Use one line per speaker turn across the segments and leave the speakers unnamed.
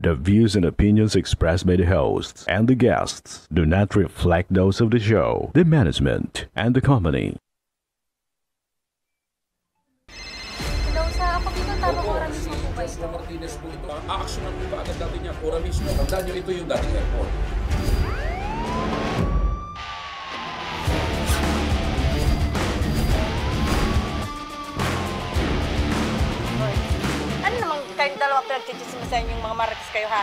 The views and opinions expressed by the hosts and the guests do not reflect those of the show, the management, and the company.
Hello, sa ako dito tamang oras mismo po ba ito?
Martinez po ito. Aaksyonan po ba agad natin niya? Oras mismo. Tandaan nyo, ito yung dating airport.
Ano naman kayong dalawa pinagchichismisan yung mga marites kayo, ha?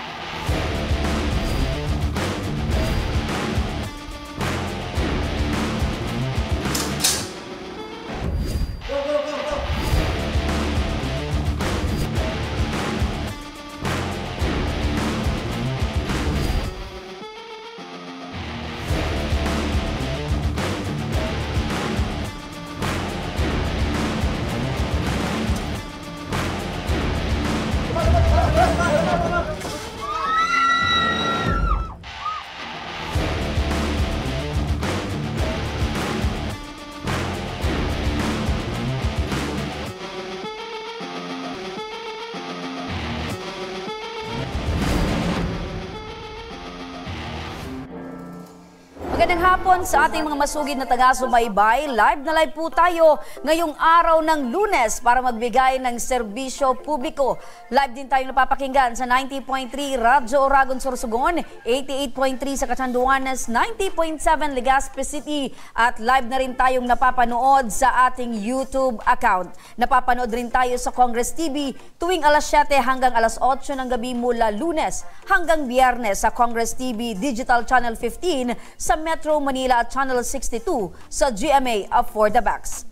Magandang hapon sa ating mga masugid na taga-subaybay. Live na live po tayo ngayong araw ng Lunes para magbigay ng serbisyo publiko. Live din tayong napapakinggan sa 90.3 Radyo Oragon Sorsogon, 88.3 sa Catanduanes, 90.7 Legazpi City at live na rin tayong napapanood sa ating YouTube account. Napapanood rin tayo sa Congress TV tuwing alas 7 hanggang alas 8 ng gabi mula Lunes hanggang Biyernes sa Congress TV Digital Channel 15 sa Metro Manila at Channel 62 sa GMA For the Backs.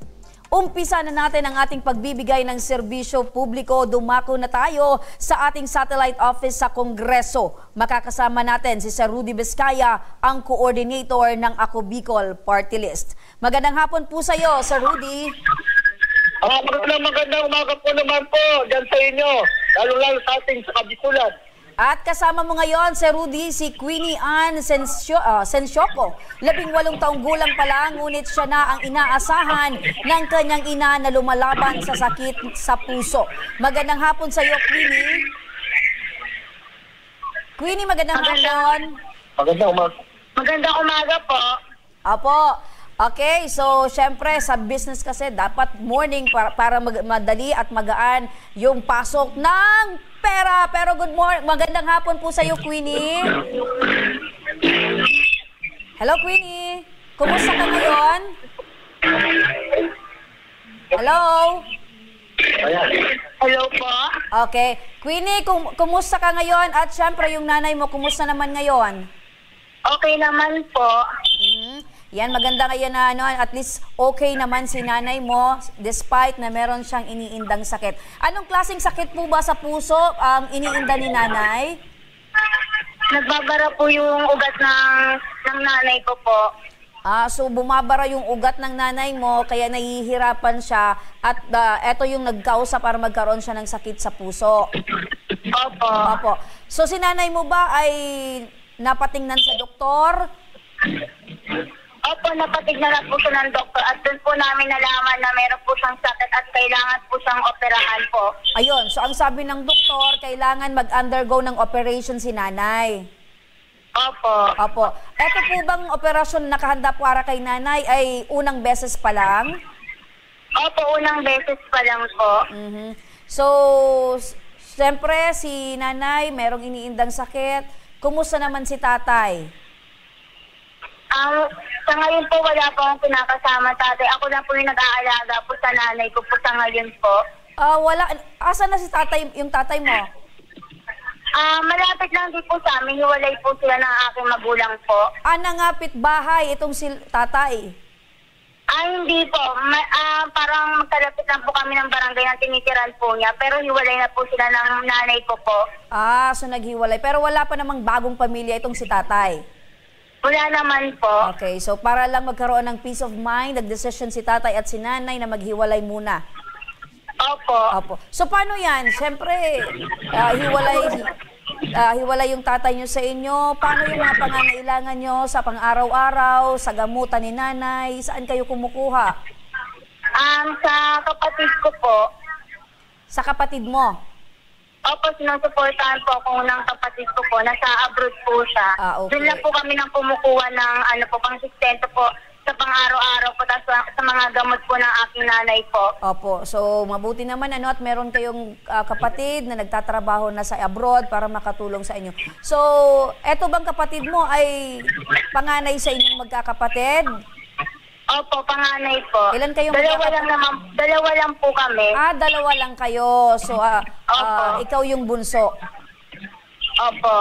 Umpisa na natin ang ating pagbibigay ng serbisyo publiko. Dumako na tayo sa ating satellite office sa Kongreso. Makakasama natin si Sir Rudy Vizcaya, ang coordinator ng Ako Bicol Party List. Magandang hapon po sa iyo, Sir Rudy.
Magandang umaga po naman po dyan sa inyo, lalo-lalo sa ating sa Kabikulan.
At kasama mo ngayon, Sir Rudy, si Queenie Ann Sensioco. 18 taong gulang pa lang, ngunit siya na ang inaasahan ng kanyang ina na lumalaban sa sakit sa puso. Magandang hapon sa iyo, Queenie. Queenie, magandang hapon.
Magandang umaga po.
Apo. Okay, so syempre sa business kasi dapat morning para madali at magaan yung pasok ng pera. Pero good morning, magandang hapon po sa iyo, Queenie. Hello, Queenie. Kumusta ka ngayon? Hello?
Hello po.
Okay. Queenie, kumusta ka ngayon? At syempre yung nanay mo, kumusta naman ngayon?
Okay naman po.
Yan, maganda ngayon na at least okay naman si nanay mo despite na meron siyang iniindang sakit. Anong klaseng sakit po ba sa puso ang iniinda ni nanay?
Nagbabara po yung ugat ng nanay ko po.
So bumabara yung ugat ng nanay mo kaya nahihirapan siya at eto yung nagkausa para magkaroon siya ng sakit sa puso.
Opo.
Opo. So si nanay mo ba ay napatingnan sa doktor?
Opo, napatignan na po siya ng doktor at doon po namin nalaman na meron po siyang sakit at kailangan po siyang operahan po.
Ayun, so ang sabi ng doktor, kailangan mag-undergo ng operation si nanay.
Opo.
Opo. Ito po bang operasyon nakahanda para kay nanay ay unang beses pa lang?
Opo, unang beses pa lang po.
So, siyempre si nanay merong iniindang sakit. Kumusta naman si tatay?
Sa ngayon po wala po akong pinakasama tatay. Ako lang po yung nag-aalaga po sa nanay ko po sa ngayon po.
Wala. Asa na si tatay, yung tatay mo?
Malapit lang din po sa amin. Hiwalay po sila ng aking magulang po.
Nangapit bahay itong si tatay?
Hindi po. Parang magkalapit lang po kami ng barangay na tinitiran po niya. Pero hiwalay na po sila ng nanay ko po.
So naghiwalay. Pero wala pa namang bagong pamilya itong si tatay?
Wala naman po.
Okay, so para lang magkaroon ng peace of mind, nagdesisyon si tatay at si nanay na maghiwalay muna.
Opo.
So paano yan? Siyempre, hiwalay yung tatay nyo sa inyo. Paano yung mga pangangailangan nyo sa pang-araw-araw, sa gamutan ni nanay? Saan kayo kumukuha?
Sa kapatid ko po.
Sa kapatid mo?
Opo, sinusuportahan po ako ng kapatid ko po. Nasa abroad po siya.
Okay.
Doon lang po kami nang kumukuha ng pang sustento po sa pang-araw-araw po sa mga gamot po ng aking nanay po.
Opo. So, mabuti naman at meron kayong kapatid na nagtatrabaho na sa abroad para makatulong sa inyo. So, eto bang kapatid mo ay panganay sa inyong magkakapatid?
Opo, panganay po.
Ilan kayong
Dalawa lang po kami.
Dalawa lang kayo. So,
Opo.
ikaw yung bunso.
Opo.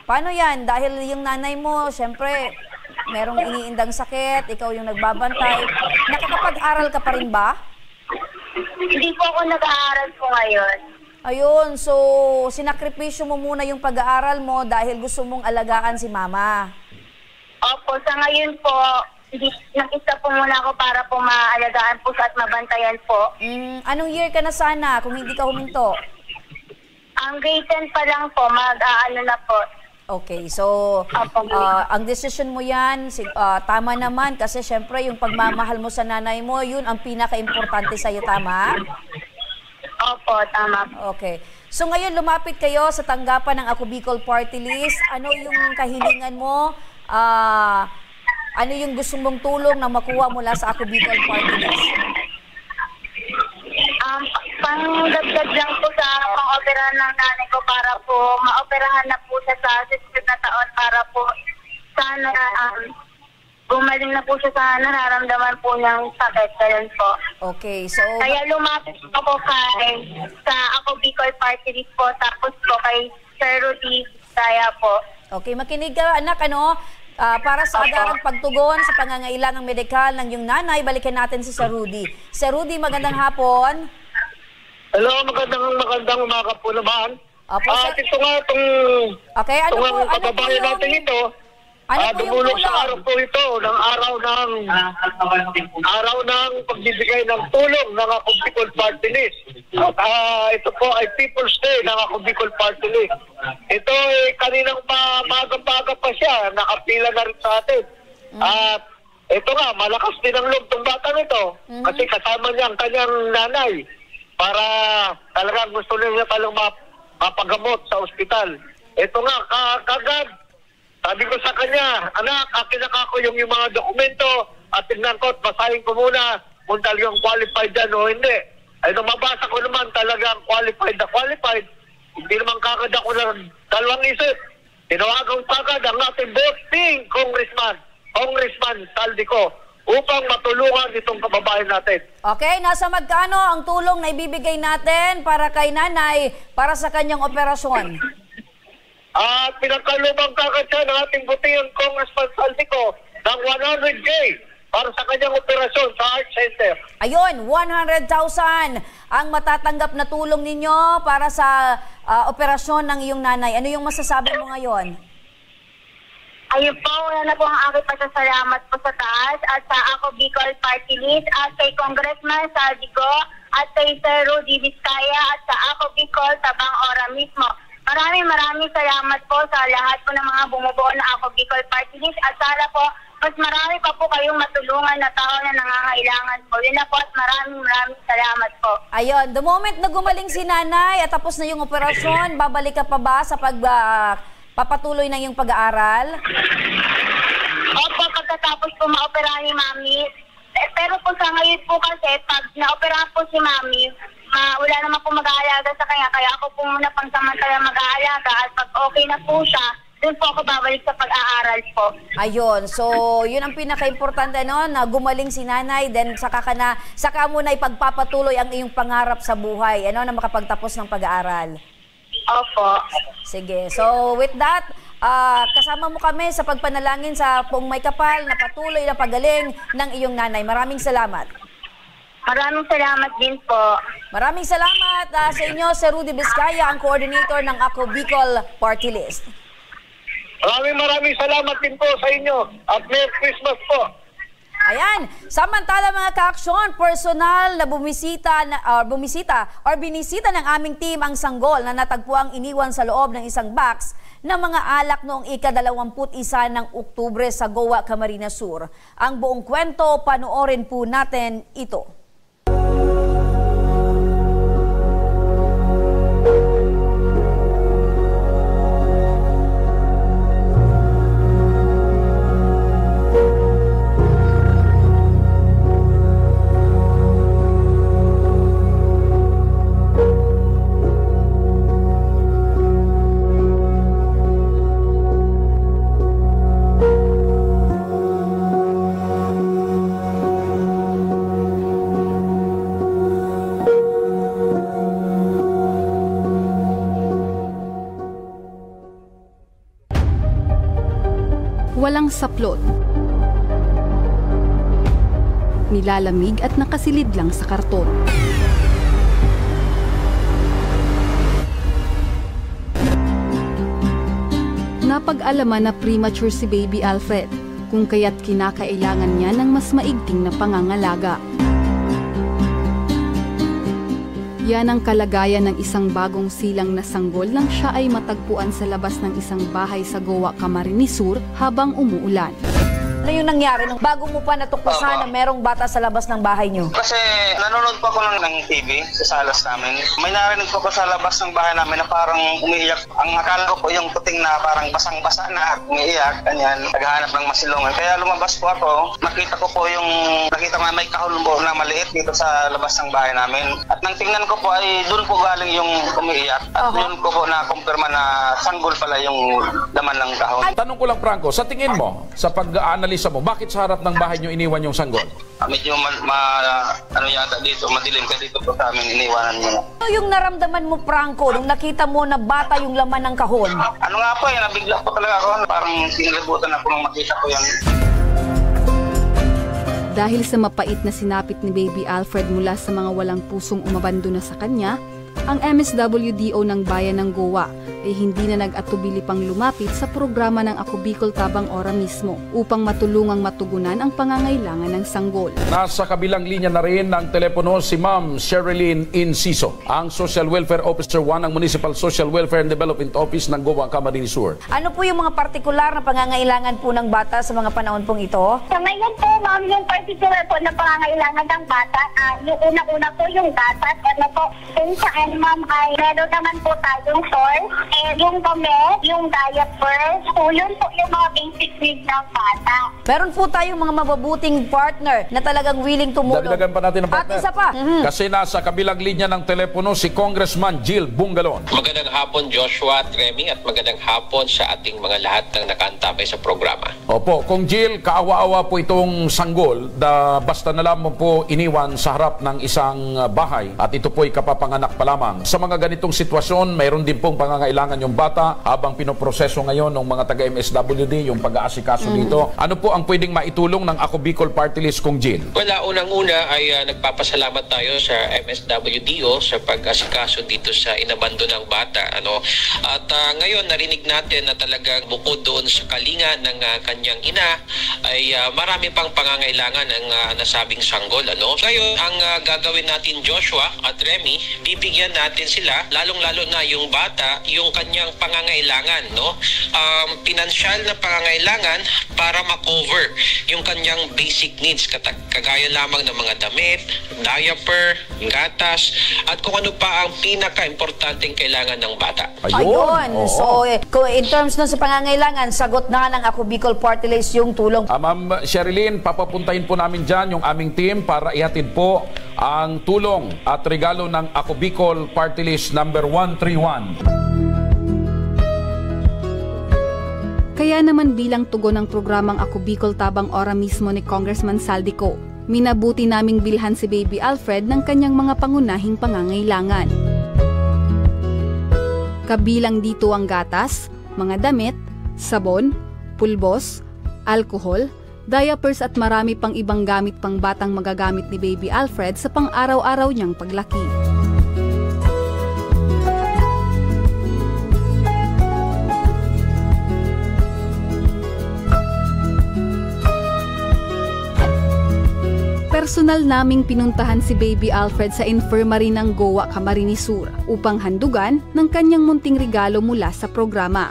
Paano yan? Dahil yung nanay mo, syempre, merong iniindang sakit, ikaw yung nagbabantay. Nakakapag-aral ka pa rin ba?
Hindi po ako nag-aaral po ngayon.
Ayun, so sinakripisyo mo muna yung pag-aaral mo dahil gusto mong alagaan si mama.
Opo, sa ngayon po, nakita po muna ako para po maalagaan po siya at mabantayan po.
Anong year ka na sana kung hindi ka huminto?
Ang grade 10 pa lang po, mag-aano na po.
Okay, so ang decision mo yan, tama naman kasi syempre yung pagmamahal mo sa nanay mo, yun ang pinaka-importante sa'yo, tama?
Opo, tama.
Okay. So ngayon lumapit kayo sa tanggapan ng Ako Bicol Party List. Ano yung kahilingan mo? Ano yung gusto mong tulong na makuha mula sa Ako Bicol Party List?
Pangdagdag lang po sa pang-operahan ng nanay ko para po maoperahan na po siya sa susunod na taon para po sana gumaling na po siya sa nararamdaman po niyang sakit. Ganun po.
Okay, so
Kaya lumapit ako sa Ako Bicol Party List po tapos po kay Sir Rudy kaya po.
okay, makinig ka anak, para sa agarang pagtugon sa pangangailangang medikal ng iyong nanay, balikan natin si Sir Rudy. Sir Rudy, magandang hapon.
Hello, magandang umaga po naman.
Opo, sir.
Ito nga itong
Okay, ano po
kababayan
yung
natin ito.
ano po yung
Dumulog sa
tulong?
araw po ito ng araw ng pagbibigay ng tulong ng Ako Bicol Party List. Ito po ay People's Day ng Ako Bicol Party List. Ito ay kaninang maga-maga pa siya, nakapila na rin sa atin. At ito nga, malakas din ang loob ng batang ito. Kasi kasama niya ang kanyang nanay para talagang gusto niya talang mapagamot sa ospital. Ito nga, kagad, sabi ko sa kanya, anak, akin ako yung mga dokumento at tingnan ko at basahin ko muna kung talagang qualified yan o hindi. Ay mabasa ko naman talagang qualified na qualified. Hindi naman kagad ako ng dalawang isip. Tinawagan kagad ang ating voting Congressman Saldico upang matulungan itong kababayan natin.
Okay, nasa magkano ang tulong na ibibigay natin para kay nanay para sa kanyang operasyon?
At pinagkalubang kagad siya ng ating butiang Congressman Saldico ng 100K para sa kanyang operasyon sa Heart Center.
Ayun, 100,000 ang matatanggap na tulong ninyo para sa operasyon ng iyong nanay. Ano yung masasabi mo ngayon?
Ayun po, wala na po ang aking pasasalamat po sa taas at sa Ako Bicol Party List at kay Congressman Saldico at kay Sir Rudy Vizcaya at sa Ako Bicol Tabang Ora mismo. Maraming salamat po sa lahat po ng mga bumubuo na Ako Bicol Party List at sana po mas marami pa po kayong matulungan na tao na nangangailangan po. Yun na po at maraming salamat po.
Ayun, the moment na gumaling si nanay at tapos na yung operasyon, babalik ka pa ba sa papatuloy ng iyong pag-aaral?
Opo, pagkatapos po maoperahan ni Mami. Pero po sa ngayon po kasi, pag naoperahan po si Mami, wala naman po mag-aalaga sa kanya. Kaya ako po muna pangsamantala mag-aalaga at pag okay na po siya, doon po ako babalik sa pag-aaral po.
Ayun, so yun ang pinaka-importante na gumaling si nanay, then saka mo na ipagpapatuloy ang iyong pangarap sa buhay, na makapagtapos ng pag-aaral.
Opo.
Sige, so with that, kasama mo kami sa pagpanalangin sa Poong May Kapal na patuloy na pagaling ng iyong nanay. Maraming salamat.
Maraming salamat din po.
Maraming salamat sa inyo, Sir Rudy Vizcaya, ang coordinator ng Ako Bicol Party List.
Maraming salamat din po sa inyo at Merry Christmas po.
Ayan, samantala mga ka-aksyon, personal na binisita ng aming team ang sanggol na natagpuang iniwan sa loob ng isang box ng mga alak noong ika-21 ng Oktubre sa Goa, Camarines Sur. Ang buong kwento, panoorin po natin ito.
Walang saplot. Nilalamig at nakasilid lang sa karton. Napag-alaman na premature si Baby Alfred, kung kaya't kinakailangan niya ng mas maigting na pangangalaga. Yan ang kalagayan ng isang bagong silang na sanggol nang siya ay matagpuan sa labas ng isang bahay sa Goa, Camarines Sur habang umuulan.
Ano yung nangyari nung bago mo pa natuklasan na merong bata sa labas ng bahay niyo?
Kasi nanonood pa ako ng TV sa salas namin. May narinig ko sa labas ng bahay namin na parang umiiyak. Ang akala ko po yung puting na parang basang-basa na at umiiyak. Ganyan, naghahanap ng masilungan. Kaya lumabas po ako. Nakita ko may kahon po na maliit dito sa labas ng bahay namin. At nang tingnan ko po ay doon po galing yung umiiyak. At doon ko po na-confirma na sanggol pala yung laman ng kahon.
Tanong ko lang, Franco, sa tingin mo, sa pag-analisa mo, bakit sa harap ng bahay nyo iniwan yung sanggol?
Medyo yata dito, madilim ka dito po sa amin, iniwanan nyo.
Ano yung naramdaman mo, Franco, nung nakita mo na bata yung laman ng kahon?
Ano nga po, nabigla po talaga ako. Parang sinilabutan ako nung makita ko yan.
Dahil sa mapait na sinapit ni Baby Alfred mula sa mga walang pusong umabandona sa kanya, ang MSWDO ng Bayan ng Goa ay hindi na nag-atubili pang lumapit sa programa ng Ako Bicol Tabang Ora mismo upang matulungang matugunan ang pangangailangan ng sanggol.
Nasa kabilang linya na rin ng telepono si Ma'am Sherilyn Inciso, ang Social Welfare Officer 1 ng Municipal Social Welfare and Development Office ng Goa, Camarines Sur.
Ano po yung mga partikular na pangangailangan po ng bata sa mga panahon pong ito?
Sa ngayon po, ma'am, yung particular po na pangangailangan ng bata, yung unang-una po yung gatas, kung saan, ma'am, ay meron naman po tayong source, yung damit, yung diapers, so yun po yung mga basic needs ng bata.
Meron po tayong mga mababuting partner na talagang willing tumulong.
Dagdagan pa natin ang partner.
At isa pa.
Kasi nasa kabilang linya ng telepono si Congressman Jill Bungalon.
Magandang hapon, Joshua at Remy, at magandang hapon sa ating mga lahat ng nakaantabay sa programa.
Opo, Kung Jill, kaawa-awa po itong sanggol basta na lamang po iniwan sa harap ng isang bahay at ito po ay kapapanganak pa lamang. Sa mga ganitong sitwasyon, mayroon din pong pangangailangan yung bata habang pinoproseso ngayon ng mga taga-MSWD yung pag-aasikaso dito. Ano po ang pwedeng maitulong ng Ako Bicol Party List, Kung Jill?
Wala, unang-una ay nagpapasalamat tayo sa MSWDO sa pag-asikaso dito sa inabando ng bata. At ngayon, narinig natin na talagang bukod doon sa kalinga ng kanyang ina, ay marami pang pangangailangan ng nasabing sanggol. Ngayon, ang gagawin natin, Joshua at Remy, bibigyan natin sila, lalong-lalo na yung bata, yung kanyang pangangailangan, pinansyal na pangangailangan para ma-cover yung kanyang basic needs, kagaya lamang ng mga damit, diaper, gatas, at kung ano pa ang pinaka-importanteng kailangan ng bata.
Ayun. So, in terms na sa pangangailangan, sagot na ng Ako Bicol Party List yung tulong.
Ma'am Sherilyn, papapuntahin po namin dyan yung aming team para ihatid po ang tulong at regalo ng Ako Bicol Party List number 131.
Kaya naman bilang tugon ng programang Ako Bicol Tabang Ora mismo ni Congressman Saldico, minabuti naming bilhan si Baby Alfred ng kanyang mga pangunahing pangangailangan. Kabilang dito ang gatas, mga damit, sabon, pulbos, alkohol, diapers at marami pang ibang gamit pang batang magagamit ni Baby Alfred sa pang-araw-araw niyang paglaki. Personal naming pinuntahan si Baby Alfred sa infirmary ng Goa, Camarines Sur upang handugan ng kanyang munting regalo mula sa programa.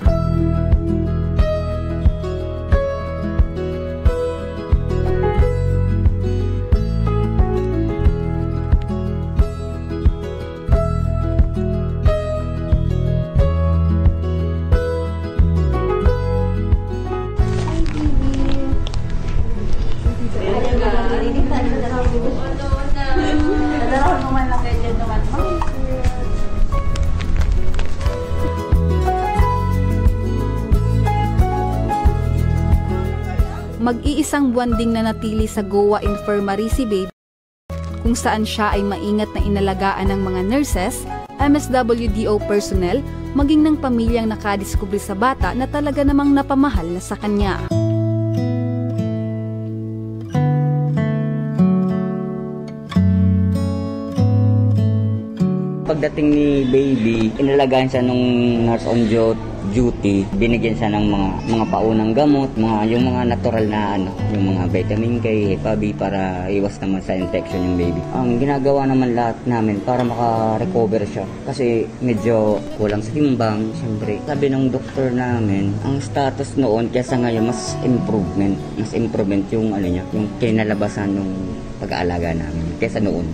Mag-iisang buwan ding nanatili sa Goa Infirmary si Baby, kung saan siya ay maingat na inalagaan ng mga nurses, MSWDO personnel, maging ng pamilyang nakadiskubre sa bata na talaga namang napamahal na sa kanya.
Pagdating ni baby, inalagaan siya nung nurse on duty, binigyan siya ng mga paunang gamot, yung mga natural na yung mga vitamin K, Hepa B para iwas naman sa infection yung baby. Ang ginagawa naman lahat namin para maka-recover siya kasi medyo kulang sa timbang, siyempre. Sabi ng doktor namin, ang status noon kaysa ngayon mas improvement yung yung kinalabasan ng pag-aalaga namin kaysa noon.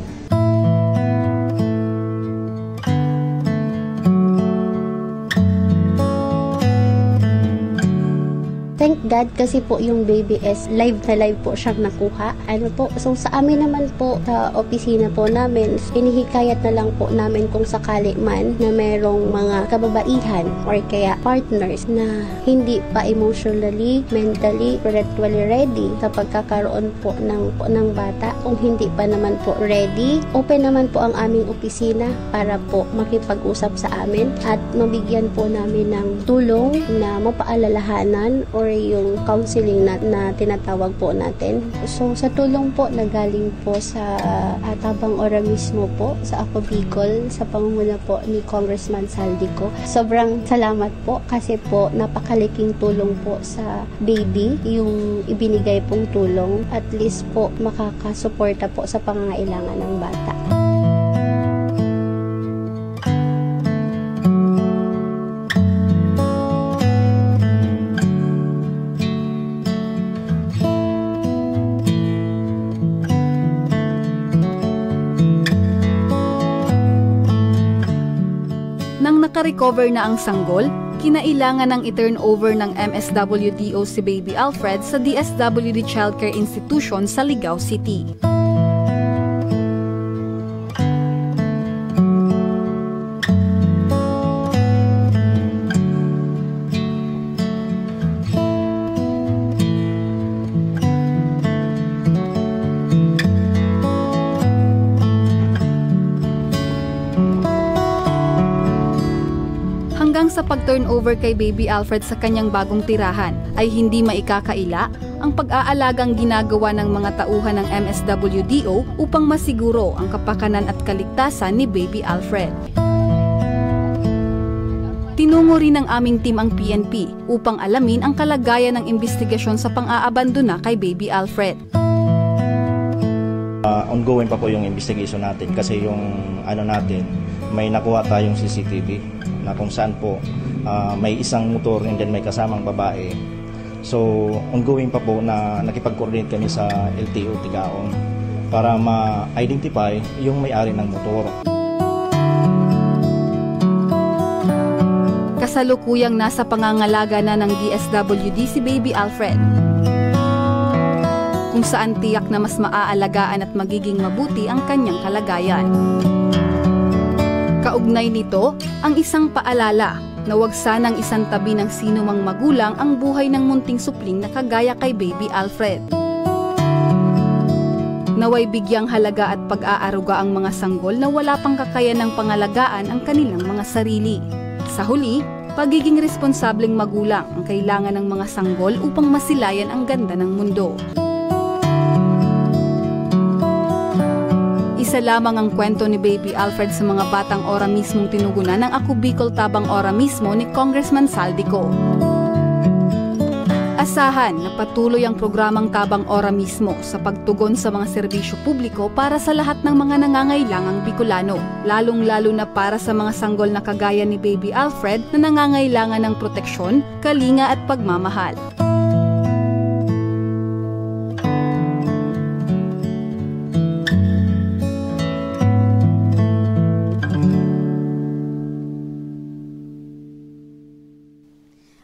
Thank God kasi po yung baby is live po siyang nakuha. So sa amin naman po sa opisina po namin, inihikayat na lang po namin kung sakali man na merong mga kababaihan or kaya partners na hindi pa emotionally, mentally, spiritually ready sa pagkakaroon po ng bata. Kung hindi pa naman po ready, open naman po ang aming opisina para po makipag-usap sa amin at mabigyan po namin ng tulong na mapaalalahanan or yung counseling na tinatawag po natin. So sa tulong po na galing po sa Tabang Ora mismo po sa Ako Bicol sa pangunguna po ni Congressman Saldico. Sobrang salamat po kasi po napakaliking tulong po sa baby yung ibinigay pong tulong. At least po makakasuporta po sa pangangailangan ng bata.
Naka-recover na ang sanggol, kinailangan ng i-turnover ng MSWDO si Baby Alfred sa DSWD Childcare Institution sa Ligao City. Sa pag-turnover kay Baby Alfred sa kanyang bagong tirahan ay hindi maikakaila ang pag-aalagang ginagawa ng mga tauhan ng MSWDO upang masiguro ang kapakanan at kaligtasan ni Baby Alfred. Tinungo rin ng aming team ang PNP upang alamin ang kalagayan ng investigasyon sa pang-aabandona kay Baby Alfred.
Ongoing pa po yung investigation natin kasi yung natin, may nakuha tayong CCTV na kung saan po may isang motor and then may kasamang babae. So ongoing pa po na nakipag-coordinate kami sa LTO Tigaon para ma-identify yung may-ari ng motor.
Kasalukuyang nasa pangangalaga na ng DSWD si Baby Alfred, kung saan tiyak na mas maaalagaan at magiging mabuti ang kanyang kalagayan. Kaugnay nito, ang isang paalala na huwag sanang isang tabi ng sino mang magulang ang buhay ng munting supling na kagaya kay Baby Alfred. Naway bigyang halaga at pag-aaruga ang mga sanggol na wala pang kakayanang pangalagaan ang kanilang mga sarili. Sa huli, pagiging responsableng magulang ang kailangan ng mga sanggol upang masilayan ang ganda ng mundo. Isa lamang ang kwento ni Baby Alfred sa mga batang ora mismong tinugunan ng Ako Bicol Tabang Ora mismo ni Congressman Saldico. Asahan na patuloy ang programang Tabang Ora mismo sa pagtugon sa mga serbisyo publiko para sa lahat ng mga nangangailangang Bicolano, lalong-lalo na para sa mga sanggol na kagaya ni Baby Alfred na nangangailangan ng proteksyon, kalinga at pagmamahal.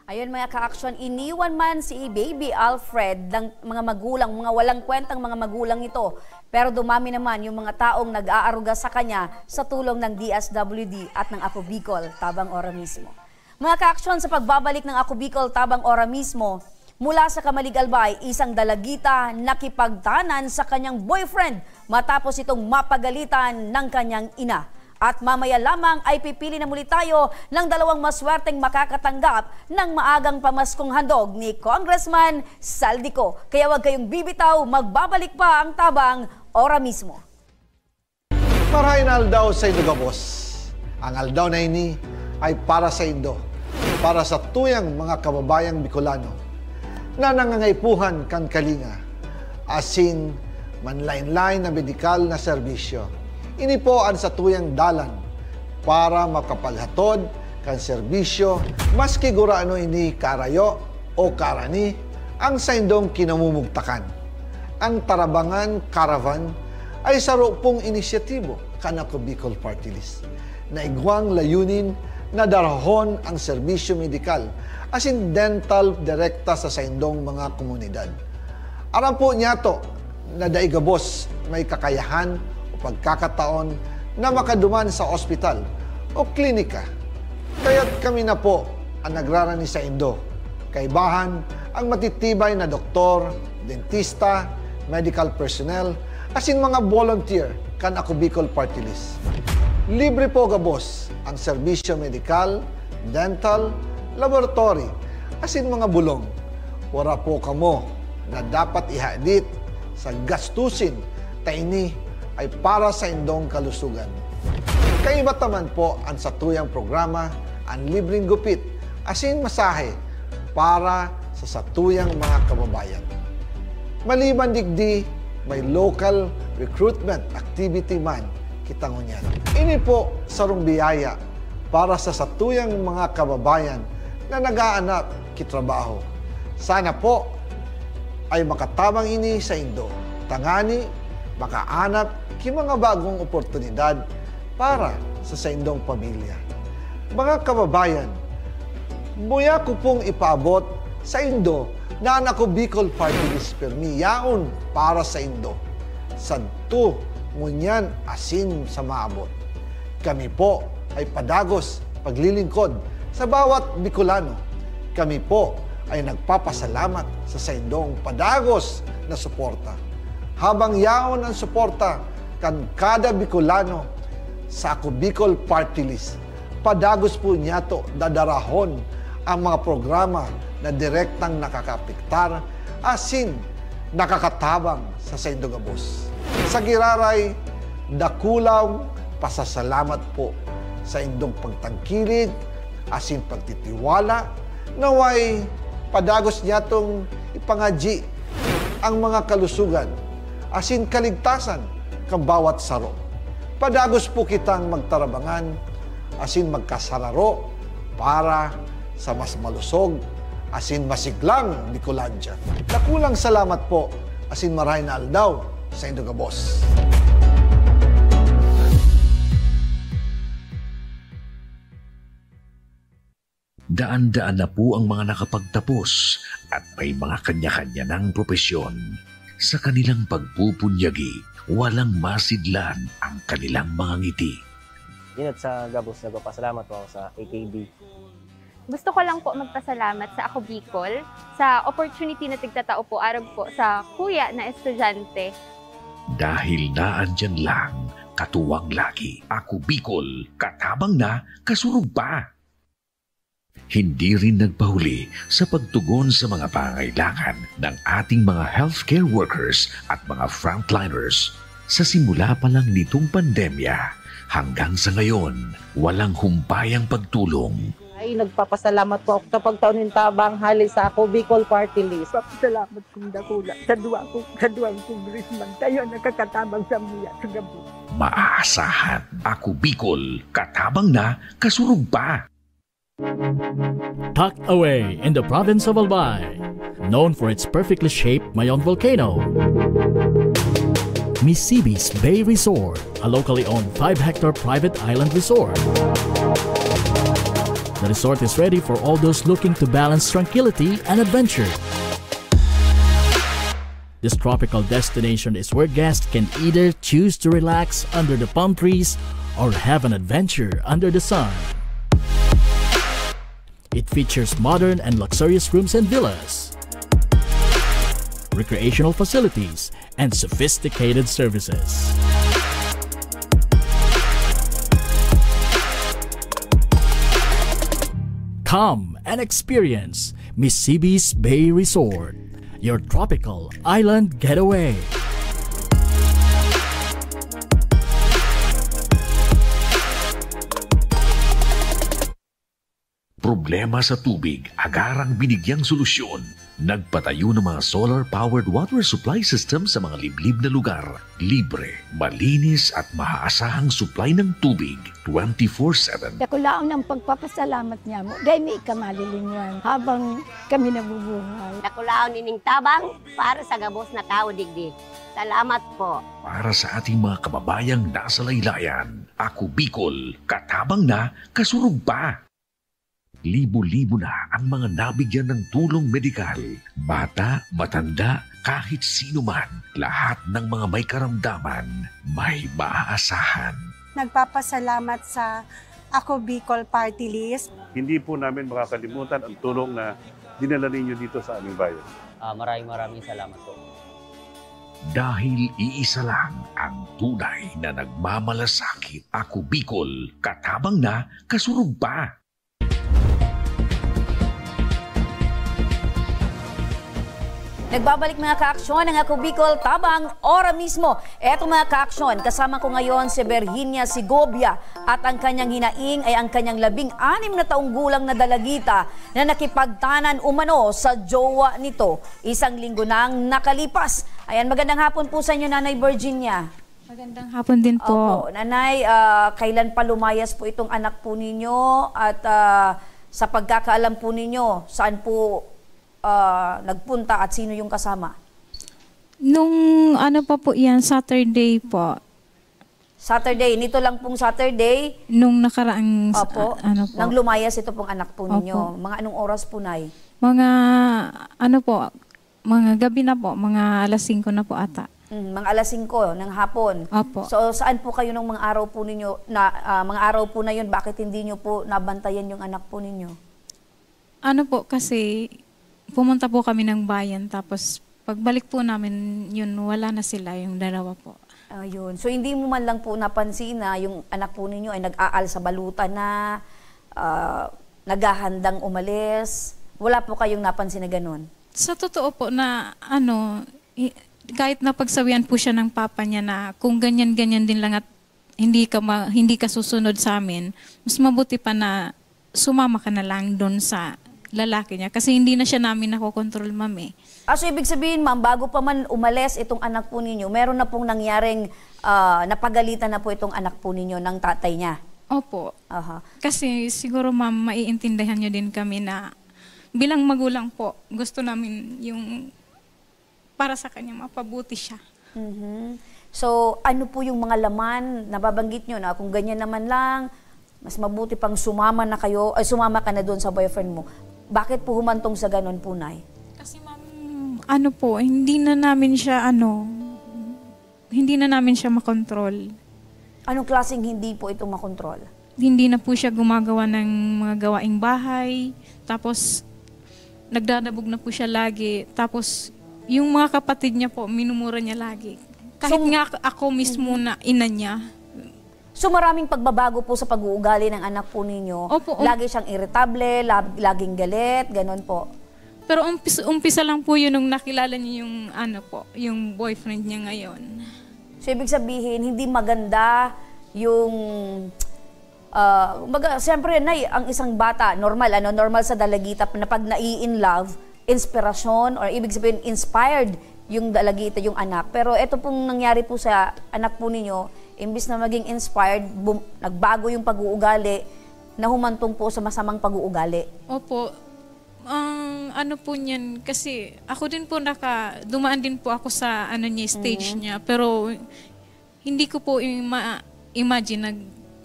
Ayun mga ka-action, iniwan man si Baby Alfred ng mga magulang, mga walang kwentang mga magulang ito. Pero dumami naman yung mga taong nag-aaruga sa kanya sa tulong ng DSWD at ng Ako Bicol Tabang Ora mismo. Mga ka-action, sa pagbabalik ng Ako Bicol Tabang Ora mismo, mula sa Camaligalbay, isang dalagita nakipagtanan sa kanyang boyfriend matapos itong mapagalitan ng kanyang ina. At mamaya lamang ay pipili na muli tayo ng dalawang maswerteng makakatanggap ng maagang pamaskong handog ni Congressman Saldico. Kaya huwag kayong bibitaw, magbabalik pa ang Tabang Ora mismo.
Marahinal daw sa Ilugabos. Ang aldaw na ini ay para sa Indo, para sa tuyang mga kababayang Bicolano na nangangaipuhan kan kalinga, asin manlain-lain na medikal na serbisyo. Ini po ang sa tuyang dalan para makapalhatod kan serbisyo maski guraano ini karayo o karani ang sa Indong kinamumugtakan. Ang Tarabangan Caravan ay saro pong inisyatibo kanako Bicol Party List na igwang layunin na darahon ang serbisyo medikal asin dental direkta sa Saindong mga komunidad. Aram po niya to na daigabos may kakayahan o pagkakataon na makaduman sa ospital o klinika. Kaya't kami na po ang nagrarani sa Indo. Kaibahan ang matitibay na doktor, dentista, medical personnel, asin mga volunteer kan ako Bicol Party List. Libre po gabos ang serbisyo medikal, dental, laboratory, asin mga bulong. Wala po kamo na dapat ihadit sa gastusin taini ay para sa Indong kalusugan. Kaiba taman po ang satuyang programa ang libreng gupit asin masahe para sa satuyang mga kababayan. Maliban digdi, may local recruitment activity man kita ngunyan. Ini po sarong biyaya para sa satuyang mga kababayan na nag-aanap kitrabaho. Sana po ay makatabang ini sa Indo. Tangani, makaanap ki mga bagong oportunidad para sa Indong pamilya. Mga kababayan, buya ko pong ipaabot sa Indo na ako Bicol Party List permi yaon para sa Indo. Sadto ngunyan asin sa maabot. Kami po ay padagos paglilingkod sa bawat Bicolano. Kami po ay nagpapasalamat sa Saindong padagos na suporta. Habang yaon ang suporta kan kada Bicolano sa ako Bicol Party List, padagos po niya to dadarahon ang mga programa na direktang nakakapiktar asin nakakatabang sa Saindong Gabos. Sa giraray, dakulaw pasasalamat po sa Indong pagtangkilig asin pagtitiwala naway padagos niya tong ipangadji ang mga kalusugan asin kaligtasan kang bawat saro. Padagos po kitang magtarabangan asin magkasararo para sa mas malusog asin masiglang Bicolandia. Nakulang salamat po asin maray na aldaw sa Indong Gabos.
Daan-daan na po ang mga nakapagtapos at may mga kanya-kanya ng propesyon. Sa kanilang pagpupunyagi, walang masidlan ang kanilang mga ngiti.
Yun at sa Gabos, nagpapasalamat po ako sa AKB.
Gusto ko lang po magpasalamat sa Ako Bicol sa opportunity na tigtatao po araw po sa kuya na estudyante.
Dahil naandyan lang, katuwang lagi, Ako Bicol, katabang na, kasurog pa. Hindi rin nagpahuli sa pagtugon sa mga pangailangan ng ating mga healthcare workers at mga frontliners. Sa simula pa lang nitong pandemya, hanggang sa ngayon, walang humpayang pagtulong.
Ay, nagpapasalamat po ako sa pagtaunin tabang hali sa Ako Bicol Party List.
Papasalamat kong dakula sa duwang congressman tayo nakakatabang sa muya sa gabi.
Maaasahan, Ako Bicol, katabang na, kasurog pa.
Tucked away in the province of Albay, known for its perfectly shaped Mayon volcano, Missibis Bay Resort, a locally owned 5-hectare private island resort. The resort is ready for all those looking to balance tranquility and adventure. This tropical destination is where guests can either choose to relax under the palm trees or have an adventure under the sun. It features modern and luxurious rooms and villas, recreational facilities, and sophisticated services. Come and experience Missibis Bay Resort, your tropical island getaway.
problema sa tubig, agarang binigyang solusyon. Nagpatayo ng mga solar-powered water supply system sa mga liblib na lugar. Libre, malinis at maaasahang supply ng tubig 24/7.
Dakulaon ang pagpapasalamat niya mo. Dahil may ikamalilinyan habang kami nabubuhay.
Dakulaon nining tabang para sa gabos na tao digdig. Salamat po.
Para sa ating mga kababayang nasa laylayan, Ako Bicol, katabang na, kasurug pa. Libo-libo na ang mga nabigyan ng tulong medikal. Bata, matanda, kahit sino man, lahat ng mga may karamdaman, may maaasahan.
Nagpapasalamat sa Ako Bicol Party List.
Hindi po namin makakalimutan ang tulong na dinala ninyo dito sa aming bayan.
Maraming salamat po.
Dahil iisa lang ang tunay na nagmamalasakit. Ako Bicol, katabang na, kasurug pa.
Nagbabalik mga kaaksyon ng Ako Bicol Tabang ora mismo. Eto mga kaaksyon, kasama ko ngayon si Virginia Segovia at ang kanyang hinaing ay ang kanyang 16 na taong gulang na dalagita na nakipagtanan umano sa jowa nito. Isang linggo nang nakalipas. Ayan, magandang hapon po sa inyo, Nanay Virginia.
Magandang hapon din po.
Opo, Nanay, kailan pa lumayas po itong anak po ninyo at sa pagkakaalam po ninyo, saan po nagpunta at sino yung kasama?
Nung ano pa po yan, Saturday po.
Saturday, nito lang pong Saturday?
Nung nakaraang
Opo,
ano po.
nang lumayas ito pong anak po ninyo.
Opo.
Mga anong oras po, Nay?
Mga ano po, mga gabi na po, mga alas 5 na po ata.
Mga alas 5 ng hapon.
Opo.
So saan po kayo nung mga araw po ninyo, mga araw po na yun, bakit hindi nyo po nabantayan yung anak po ninyo?
Ano po, kasi pumunta po kami ng bayan, tapos pagbalik po namin, yun, wala na sila, yung dalawa po.
Ayun. So hindi mo man lang po napansin na yung anak po ninyo ay nag-aal sa balutan na, naghahandang umalis. Wala po kayong napansin na ganun?
Sa totoo po na, kahit napagsawian po siya ng papa niya na kung ganyan-ganyan din lang at hindi ka susunod sa amin, mas mabuti pa na sumama ka na lang doon sa lalaki niya. Kasi hindi na siya namin nakokontrol, ma'am eh.
So ibig sabihin, ma'am, bago pa man umalis itong anak po ninyo, meron na pong nangyaring napagalitan na po itong anak po ninyo ng tatay niya?
Opo. Kasi siguro, ma'am, maiintindihan niyo din kami na bilang magulang po, gusto namin yung para sa kanya mapabuti siya. So ano po yung mga laman, nababanggit nyo na kung ganyan naman lang, mas mabuti pang sumama na kayo, ay sumama ka na doon sa boyfriend mo. Bakit po humantong sa ganun po, Nay? Kasi ma'am, ano po, hindi na namin siya makontrol.
Anong klaseng hindi po ito makontrol?
Hindi na po siya gumagawa ng mga gawaing bahay, tapos nagdadabog na po siya lagi, tapos yung mga kapatid niya po, minumura niya lagi. Kahit nga ako mismo na ina niya.
So maraming pagbabago po sa pag-uugali ng anak po ninyo.
Opo,
lagi siyang irritable, laging galit, ganun po.
Pero umpisa lang po yun nung nakilala niya yung yung boyfriend niya ngayon.
So ibig sabihin, hindi maganda yung siyempre, Nay, ang isang bata, normal sa dalagita na pag nai-in love, inspirasyon, or ibig sabihin, inspired yung dalagita, yung anak. Pero ito pong nangyari po sa anak po ninyo, imbis na maging inspired, nagbago yung pag-uugali, na humantong po sa masamang pag-uugali.
Opo. Ano po niyan, kasi ako din po dumaan din po ako sa stage niya, pero hindi ko po ma-imagine na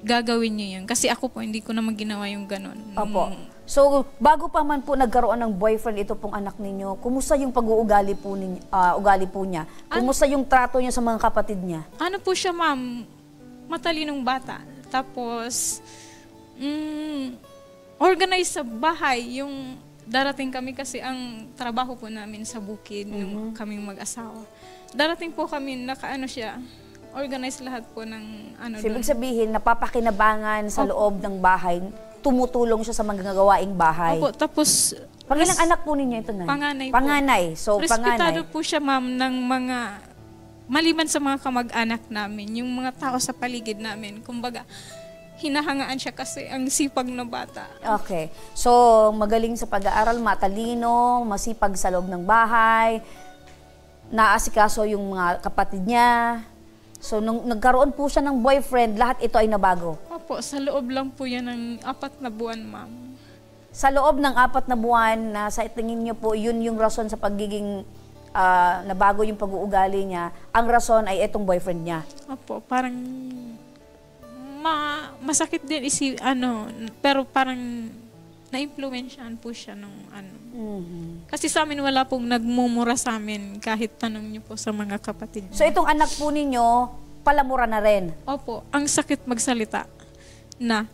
gagawin niya yan. Kasi ako po, hindi ko naman ginawa yung ganon.
Opo. So, bago pa man po nagkaroon ng boyfriend ito pong anak ninyo, kumusta yung pag-uugali po, ugali po niya? Kumusta yung trato niya sa mga kapatid niya?
Ano po siya, ma'am? Matalinong bata. Tapos, organized sa bahay. Yung darating kami kasi ang trabaho po namin sa bukid, nung kaming mag-asawa. Darating po kami, organized lahat po ng
So, ibig sabihin, napapakinabangan sa loob ng bahay, tumutulong siya sa mga gawaing bahay.
Opo, tapos
Pangilang anak po ninyo ito, Nay?
Panganay po.
Panganay. So,
respetado
panganay.
po siya, ma'am, ng mga, maliban sa mga kamag-anak namin, yung mga tao sa paligid namin. Kumbaga, hinahangaan siya kasi ang sipag na bata.
Okay. So, magaling sa pag-aaral, matalino, masipag sa loob ng bahay, naasikaso yung mga kapatid niya. So, nung nagkaroon po siya ng boyfriend, lahat ito ay nabago.
Opo, sa loob lang po yan ng 4 na buwan, ma'am.
Sa loob ng 4 na buwan, na sa tingin niyo po, yun yung rason sa pagiging nabago yung pag-uugali niya, ang rason ay itong boyfriend niya.
Opo, parang masakit din pero parang na-impluwensyahan po siya nung Kasi sa amin wala pong nagmumura sa amin kahit tanong niyo po sa mga kapatid niyo.
So itong anak po ninyo, palamura na rin?
Opo, ang sakit magsalita na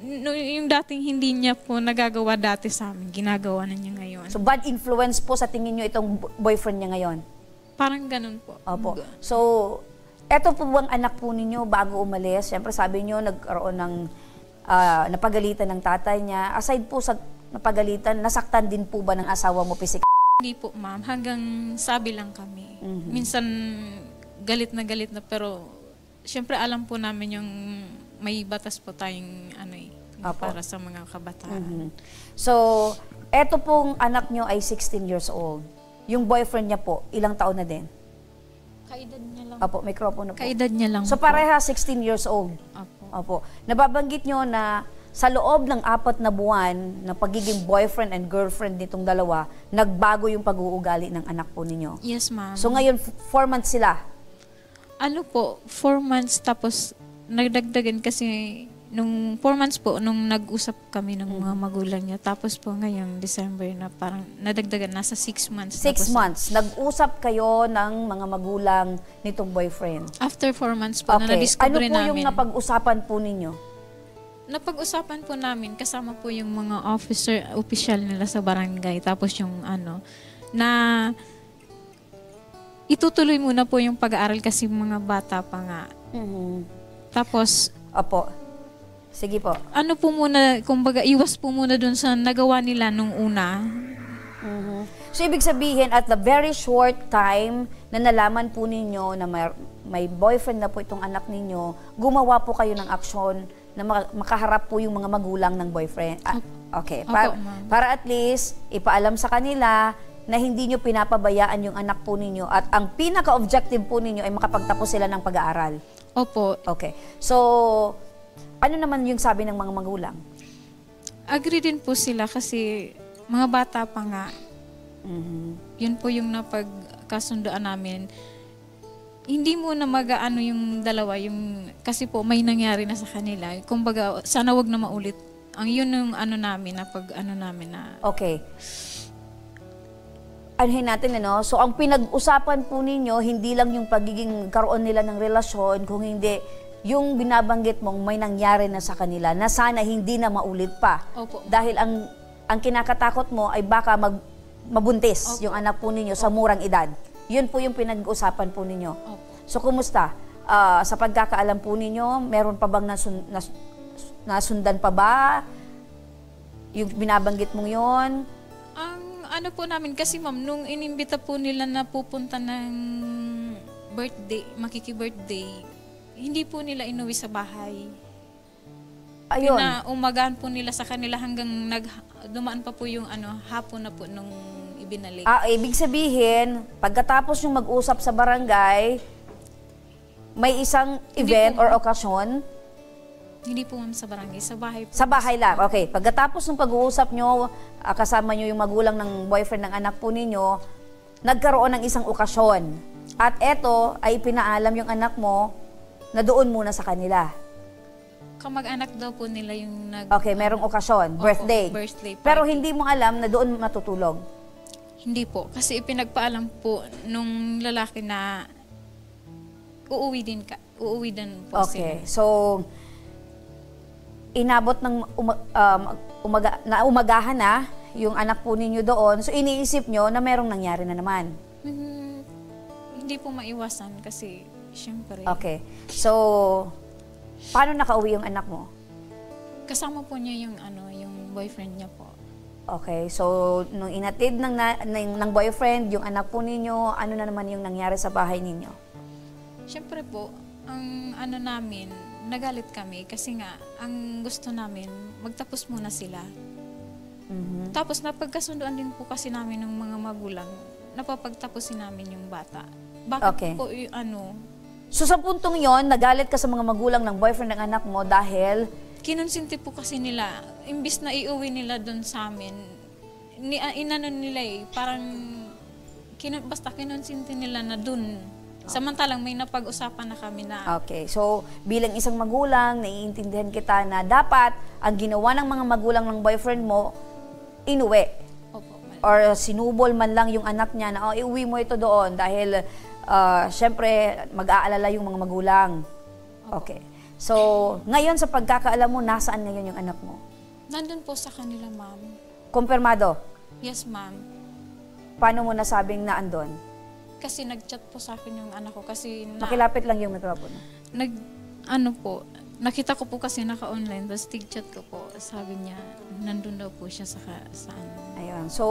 yung dating hindi niya po nagagawa dati sa amin, ginagawa na niya ngayon.
So bad influence po sa tingin niyo itong boyfriend niya ngayon?
Parang ganun po.
Opo. So, eto po bang anak po ninyo bago umalis? Siyempre sabi niyo nagkaroon ng napagalitan ng tatay niya. Aside po sa napagalitan, nasaktan din po ba ng asawa mo physical?
Hindi po, ma'am. Hanggang sabi lang kami. Minsan galit na pero siyempre alam po namin yung may batas po tayong para sa mga kabataan.
So, eto pong anak nyo ay 16 years old. Yung boyfriend niya po, ilang taon na din?
Kaedad niya lang.
Opo, mikropono po.
Kaedad niya lang
so, pareha 16 years old. Opo. Nababanggit nyo na sa loob ng 4 na buwan na pagiging boyfriend and girlfriend nitong dalawa, nagbago yung pag-uugali ng anak po ninyo.
Yes, ma'am.
So, ngayon, 4 months sila?
4 months tapos nagdagdagan kasi nung 4 months po nung nag-usap kami ng mga magulang niya. Tapos po ngayong December na parang nadagdagan, nasa 6 months.
6 months. Nag-usap kayo ng mga magulang nitong boyfriend?
After 4 months po na na-discover namin.
Ano po yung napag-usapan po ninyo?
Napag-usapan po namin kasama po yung mga official nila sa barangay. Tapos yung na itutuloy muna po yung pag-aaral kasi mga bata pa nga. Tapos,
Opo. Sige po.
Ano po muna, kumbaga, iwas po muna dun sa nagawa nila nung una.
So, ibig sabihin, at the very short time na nalaman po ninyo na may boyfriend na po itong anak ninyo, gumawa po kayo ng aksyon na makaharap po yung mga magulang ng boyfriend. Okay. Para at least, ipaalam sa kanila na hindi nyo pinapabayaan yung anak po ninyo at ang pinaka-objective po ninyo ay makapagtapos sila ng pag-aaral.
Opo.
Okay. So, ano naman yung sabi ng mga magulang?
Agree din po sila kasi mga bata pa nga. Yun po yung napagkasundoan namin. Hindi mo na mag-ano yung dalawa, kasi po may nangyari na sa kanila. Kumbaga, sana wag na maulit. Yun yung namin,
Okay. Anuhin natin, So, ang pinag-usapan po ninyo, hindi lang yung pagiging karoon nila ng relasyon, kung hindi yung binabanggit mong may nangyari na sa kanila na sana hindi na maulit pa.
Opo.
Dahil ang kinakatakot mo ay baka mabuntis yung anak po ninyo sa murang edad. Yun po yung pinag-usapan po ninyo. So, kumusta? Sa pagkakaalam po ninyo, meron pa bang nasundan pa ba? Yung binabanggit mong yon?
Ang po namin, kasi ma'am, nung inimbita po nila na pupunta ng birthday, makiki-birthday, hindi po nila inuwi sa bahay.
Ayun.
Pinaumagaan po nila sa kanila hanggang dumaan pa po yung hapon na po nung ibinalik.
Ibig sabihin, pagkatapos yung mag-usap sa barangay, may isang event or okasyon?
Hindi po ma'am sa barangay, sa bahay po.
Sa bahay lang, okay. Pagkatapos ng pag-uusap nyo, kasama nyo yung magulang ng boyfriend ng anak po ninyo, nagkaroon ng isang okasyon. At eto ay pinaalam yung anak mo na doon muna sa kanila.
Kamag-anak daw po nila yung
Okay, merong okasyon, birthday.
Birthday party.
Pero hindi mo alam na doon matutulog?
Hindi po, kasi ipinagpaalam po nung lalaki na uuwi din po
Okay,
sila.
so inabot ng umagahan na yung anak po ninyo doon, so iniisip nyo na merong nangyari na naman?
Hindi po maiwasan kasi syempre.
Okay, so paano nakauwi yung anak mo?
Kasama po niya yung boyfriend niya po.
Okay, so nung inatid ng boyfriend yung anak po ninyo, ano na naman yung nangyari sa bahay ninyo?
Syempre po, ang namin, nagalit kami kasi nga, ang gusto namin, magtapos muna sila. Tapos napagkasunduan din po kasi namin ng mga magulang, napapagtapusin namin yung bata. Bakit po yung ano?
So sa puntong yon, nagalit ka sa mga magulang ng boyfriend ng anak mo dahil?
Kinonsinti po kasi nila, imbis na iuwi nila doon sa amin, inano nila parang, basta kinonsinti nila na doon. Samantalang may napag-usapan na kami na.
Okay, so bilang isang magulang, naiintindihan kita na dapat ang ginawa ng mga magulang ng boyfriend mo, inuwi. Or sinubol man lang yung anak niya na, iuwi mo ito doon dahil syempre mag-aalala yung mga magulang. Okay. So, ngayon sa pagkakaalam mo, nasaan ngayon yung anak mo?
Nandun po sa kanila, ma'am.
Kumpirmado?
Yes, ma'am.
Paano mo nasabing na andon?
Kasi nag-chat po sa akin yung anak ko kasi
Makilapit lang yung mikropono.
Nakita ko po kasi naka-online, tapos tig-chat ko po, sabi niya, nandun daw po siya sa ano.
Ayun. So,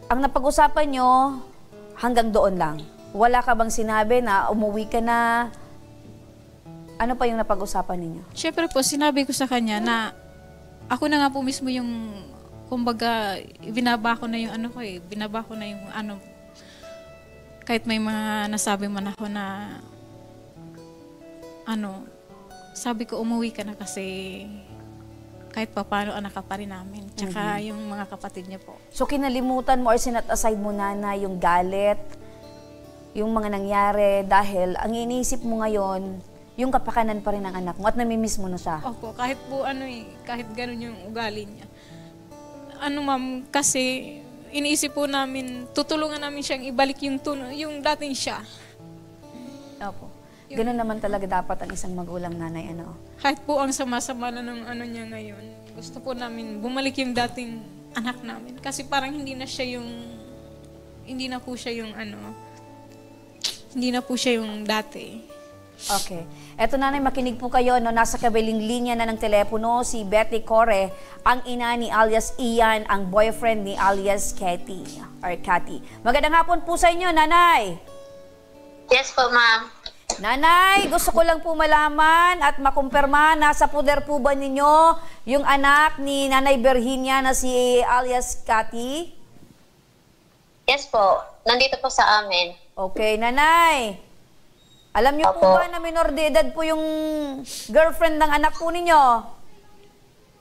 ang napag-usapan nyo, hanggang doon lang. Wala ka bang sinabi na umuwi ka na? Ano pa yung napag-usapan ninyo?
Siyempre po, sinabi ko sa kanya na ako na nga po mismo yung, kumbaga, binaba ko na yung ano ko binaba ko na yung ano, kahit may mga nasabi man ako na, ano, sabi ko umuwi ka na kasi kahit pa paano anak ka pa rin namin. Tsaka yung mga kapatid niya po.
So kinalimutan mo or sinat aside mo na yung galit, yung mga nangyari dahil ang iniisip mo ngayon, yung kapakanan pa rin ng anak mo at namimiss mo na siya.
Opo, kahit po kahit ganun yung ugali niya. Ano ma'am, kasi iniisip po namin, tutulungan namin siyang ibalik yung dating siya.
Opo. Ganun naman talaga dapat ang isang magulang nanay, ano?
Kahit po ang sama-sama na ng ano niya ngayon, gusto po namin bumalik yung dating anak namin. Kasi parang hindi na po siya yung dati.
Okay. Eto nanay, makinig po kayo, no? Nasa kabilang linya na ng telepono si Betty Core, ang ina ni alias Ian, ang boyfriend ni alias Cathy. Magandang hapon po sa inyo, nanay.
Yes po, ma'am.
Nanay, gusto ko lang po malaman at makumpirma, nasa poder po ba ninyo yung anak ni Nanay Virginia na si alias Cathy?
Yes po, nandito po sa amin.
Okay, nanay. Alam niyo po ba na minor de edad po yung girlfriend ng anak po ninyo?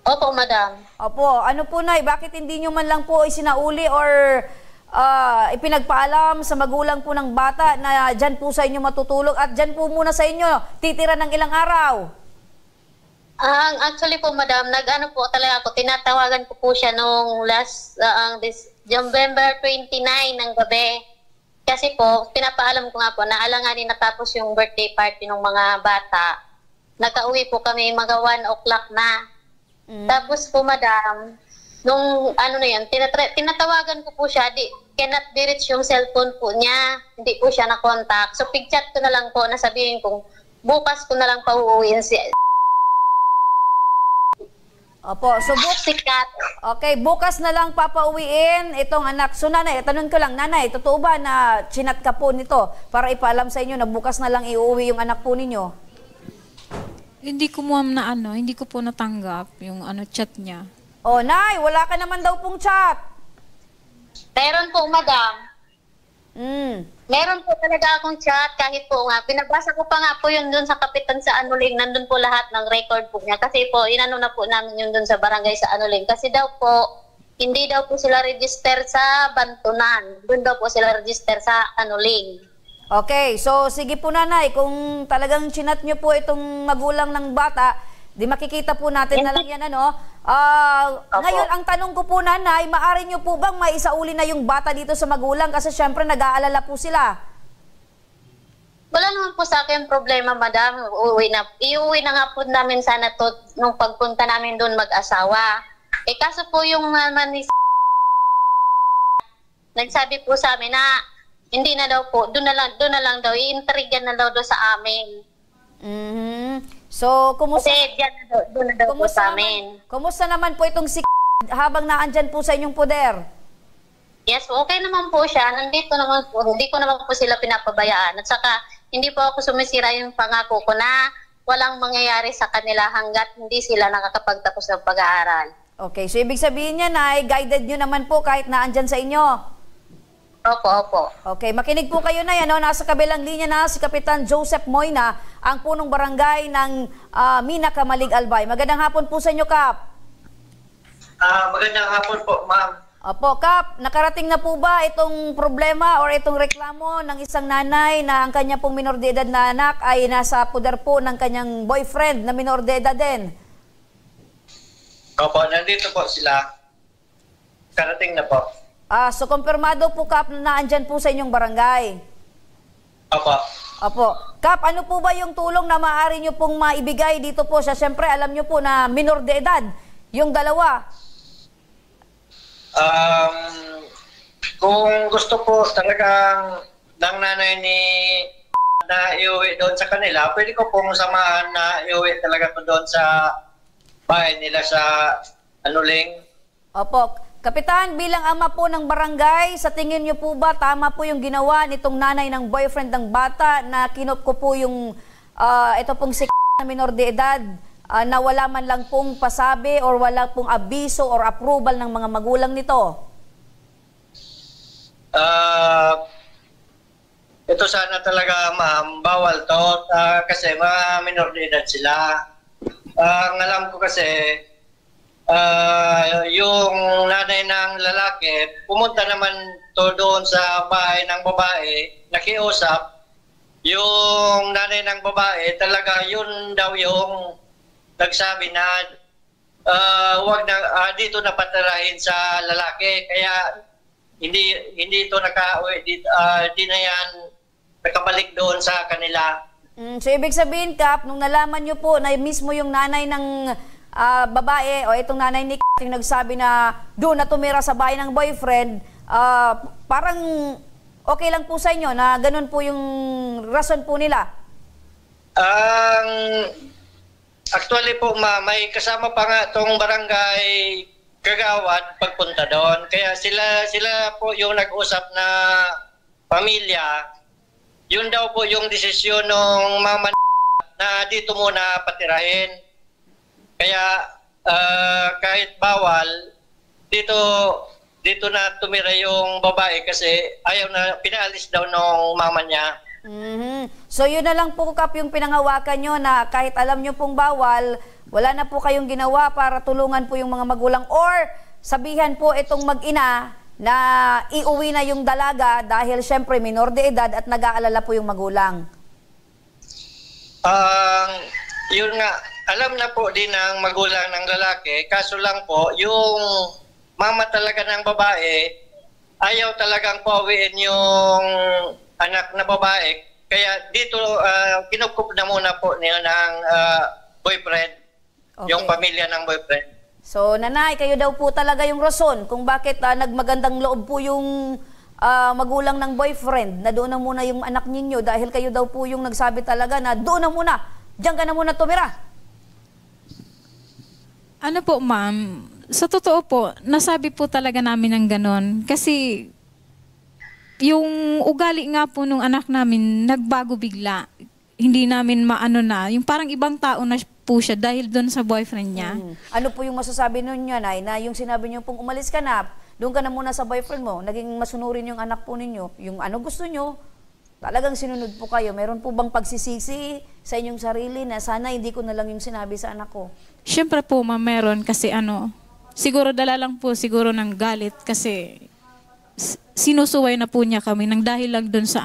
Opo, madam.
Opo, ano po nay, bakit hindi nyo man lang po isinauli or ipinagpaalam sa magulang po ng bata na dyan po sa inyo matutulog at dyan po muna sa inyo titira ng ilang araw?
Actually po, madam, nag-ano po talaga ako, tinatawagan ko po siya nung November 29 ng gabi. Kasi po, pinapaalam ko nga po na alanganin natapos yung birthday party ng mga bata. Nakauwi po kami mga 1 o'clock na. Tapos po, madam, nung ano na yan, tinatawagan ko po siya, cannot be reach yung cellphone po niya. Hindi po siya na-contact. So, pig-chat ko na lang po, nasabihin kong bukas ko na lang pauuwiin si...
Opo, so okay, bukas na lang papauwiin itong anak. So nanay, tanong ko lang, nanay, totoo ba na chinat ka po nito para ipaalam sa inyo na bukas na lang iuwi yung anak po ninyo?
Hindi ko hindi ko po natanggap yung chat niya.
Oh, nay, wala ka naman daw pong chat.
Meron po, madam. Meron po talaga akong chat kahit po nga. Pinabasa ko pa nga po yun dun sa kapitan sa Anuling. Nandun po lahat ng record po niya. Kasi po, inano na po namin yun dun sa barangay sa Anuling. Kasi daw po, hindi daw po sila register sa Bantunan. Dun daw po sila register sa Anuling.
Okay, so sige po nanay, kung talagang chinat nyo po itong magulang ng bata, di makikita po natin na lang yan, ano? Ngayon, ang tanong ko po, nanay, maaari nyo po bang maisauli na yung bata dito sa magulang? Kasi syempre, nag-aalala po sila.
Wala naman po sa akin problema, madam. Iuwi na nga po namin sana to nung pagpunta namin doon mag-asawa. Kaso po yung naman ni nagsabi po sa amin na hindi na daw po, doon na lang daw, i-intrigan na daw sa amin.
So, kumusta?
Kasi doon na daw po sa amin.
Kumusta naman po itong habang naandyan po sa inyong poder?
Yes, okay naman po siya. Nandito naman po, hindi ko naman po sila pinapabayaan. At saka, hindi po ako sumisira yung pangako ko na
walang mangyayari sa kanila hanggat hindi sila nakakapagtapos ng pag-aaral.
Okay, so ibig sabihin niya na guided nyo naman po kahit naandyan sa inyo?
Opo.
Okay, makinig po kayo na yan. Nasa kabilang linya na si Kapitan Joseph Moyna, ang punong barangay ng Mina, Kamalig, Albay. Magandang hapon po sa inyo, Kap.
Magandang hapon po, ma'am.
Opo, Kap, nakarating na po ba itong problema or itong reklamo ng isang nanay na ang kanya pong minor de edad na anak ay nasa poder po ng kanyang boyfriend na minor de edad din?
Opo, nandito po sila. Karating na po.
So, kumpirmado po, Kap, na naandyan po sa inyong barangay? Opo. Kap, ano po ba yung tulong na maaari nyo pong maibigay dito po sa, siyempre, alam nyo po na minor de edad, yung dalawa?
Kung gusto po talagang ng nanay ni na iuwi doon sa kanila, pwede ko pong samahan na iuwi talaga po doon sa bahay nila sa Anuling.
Opo. Kapitan, bilang ama po ng barangay, sa tingin niyo po ba tama po yung ginawa nitong nanay ng boyfriend ng bata na kinop ko po yung ito pong si na minor de edad na wala man lang pong pasabi or wala pong abiso or approval ng mga magulang nito?
Ito sana talaga, ma'am, bawal to kasi mga minor de edad sila. Ang alam ko kasi, yung nanay ng lalaki, pumunta naman to doon sa bahay ng babae, nakiusap. Yung nanay ng babae, talaga yun daw yung nagsabi na wag na dito na patirahin sa lalaki, kaya hindi ito nakauwi, di na yan nakabalik doon sa kanila.
So ibig sabihin, Kap, nung nalaman nyo po na mismo yung nanay ng babae o itong nanay ni yung nagsabi na doon na tumira sa bahay ng boyfriend, parang okay lang po sa inyo na ganun po yung rason po nila?
Actually po, may kasama pa nga itong barangay kagawad pagpunta doon. Kaya sila po yung nag-usap na pamilya. Yun daw po yung desisyon ng mama na dito muna patirahin. Kaya kahit bawal, dito na tumira yung babae kasi ayaw na, pinaalis daw ng mama niya.
So yun na lang po, Kap, yung pinangawakan nyo na kahit alam nyo pong bawal, wala na po kayong ginawa para tulungan po yung mga magulang or sabihan po itong mag-ina na iuwi na yung dalaga dahil syempre minor de edad at nag-aalala po yung magulang.
Yun nga, alam na po din ng magulang ng lalaki, kaso lang po yung mama talaga ng babae ayaw talagang pauwiin yung anak na babae, kaya dito kinukup na muna po niya ng boyfriend, yung pamilya ng boyfriend.
So nanay, kayo daw po talaga yung rason kung bakit nagmagandang loob po yung magulang ng boyfriend na doon na muna yung anak ninyo dahil kayo daw po yung nagsabi talaga na doon na muna, diyan ka na muna tumira.
Ano po, ma'am, sa totoo po, nasabi po talaga namin ng ganon kasi yung ugali nga po nung anak namin nagbago bigla. Hindi namin maano na, yung parang ibang tao na po siya dahil doon sa boyfriend niya.
Ano po yung masasabi ninyo, Nay, na yung sinabi niyo pong umalis ka na, doon ka na muna sa boyfriend mo, naging masunurin yung anak po ninyo, yung ano gusto nyo, talagang sinunod po kayo. Meron po bang pagsisisi sa inyong sarili na sana hindi ko na lang yung sinabi sa anak ko?
Siyempre po, ma'am, meron kasi siguro dala lang po siguro ng galit kasi sinusuway na po niya kami nang dahil lang doon sa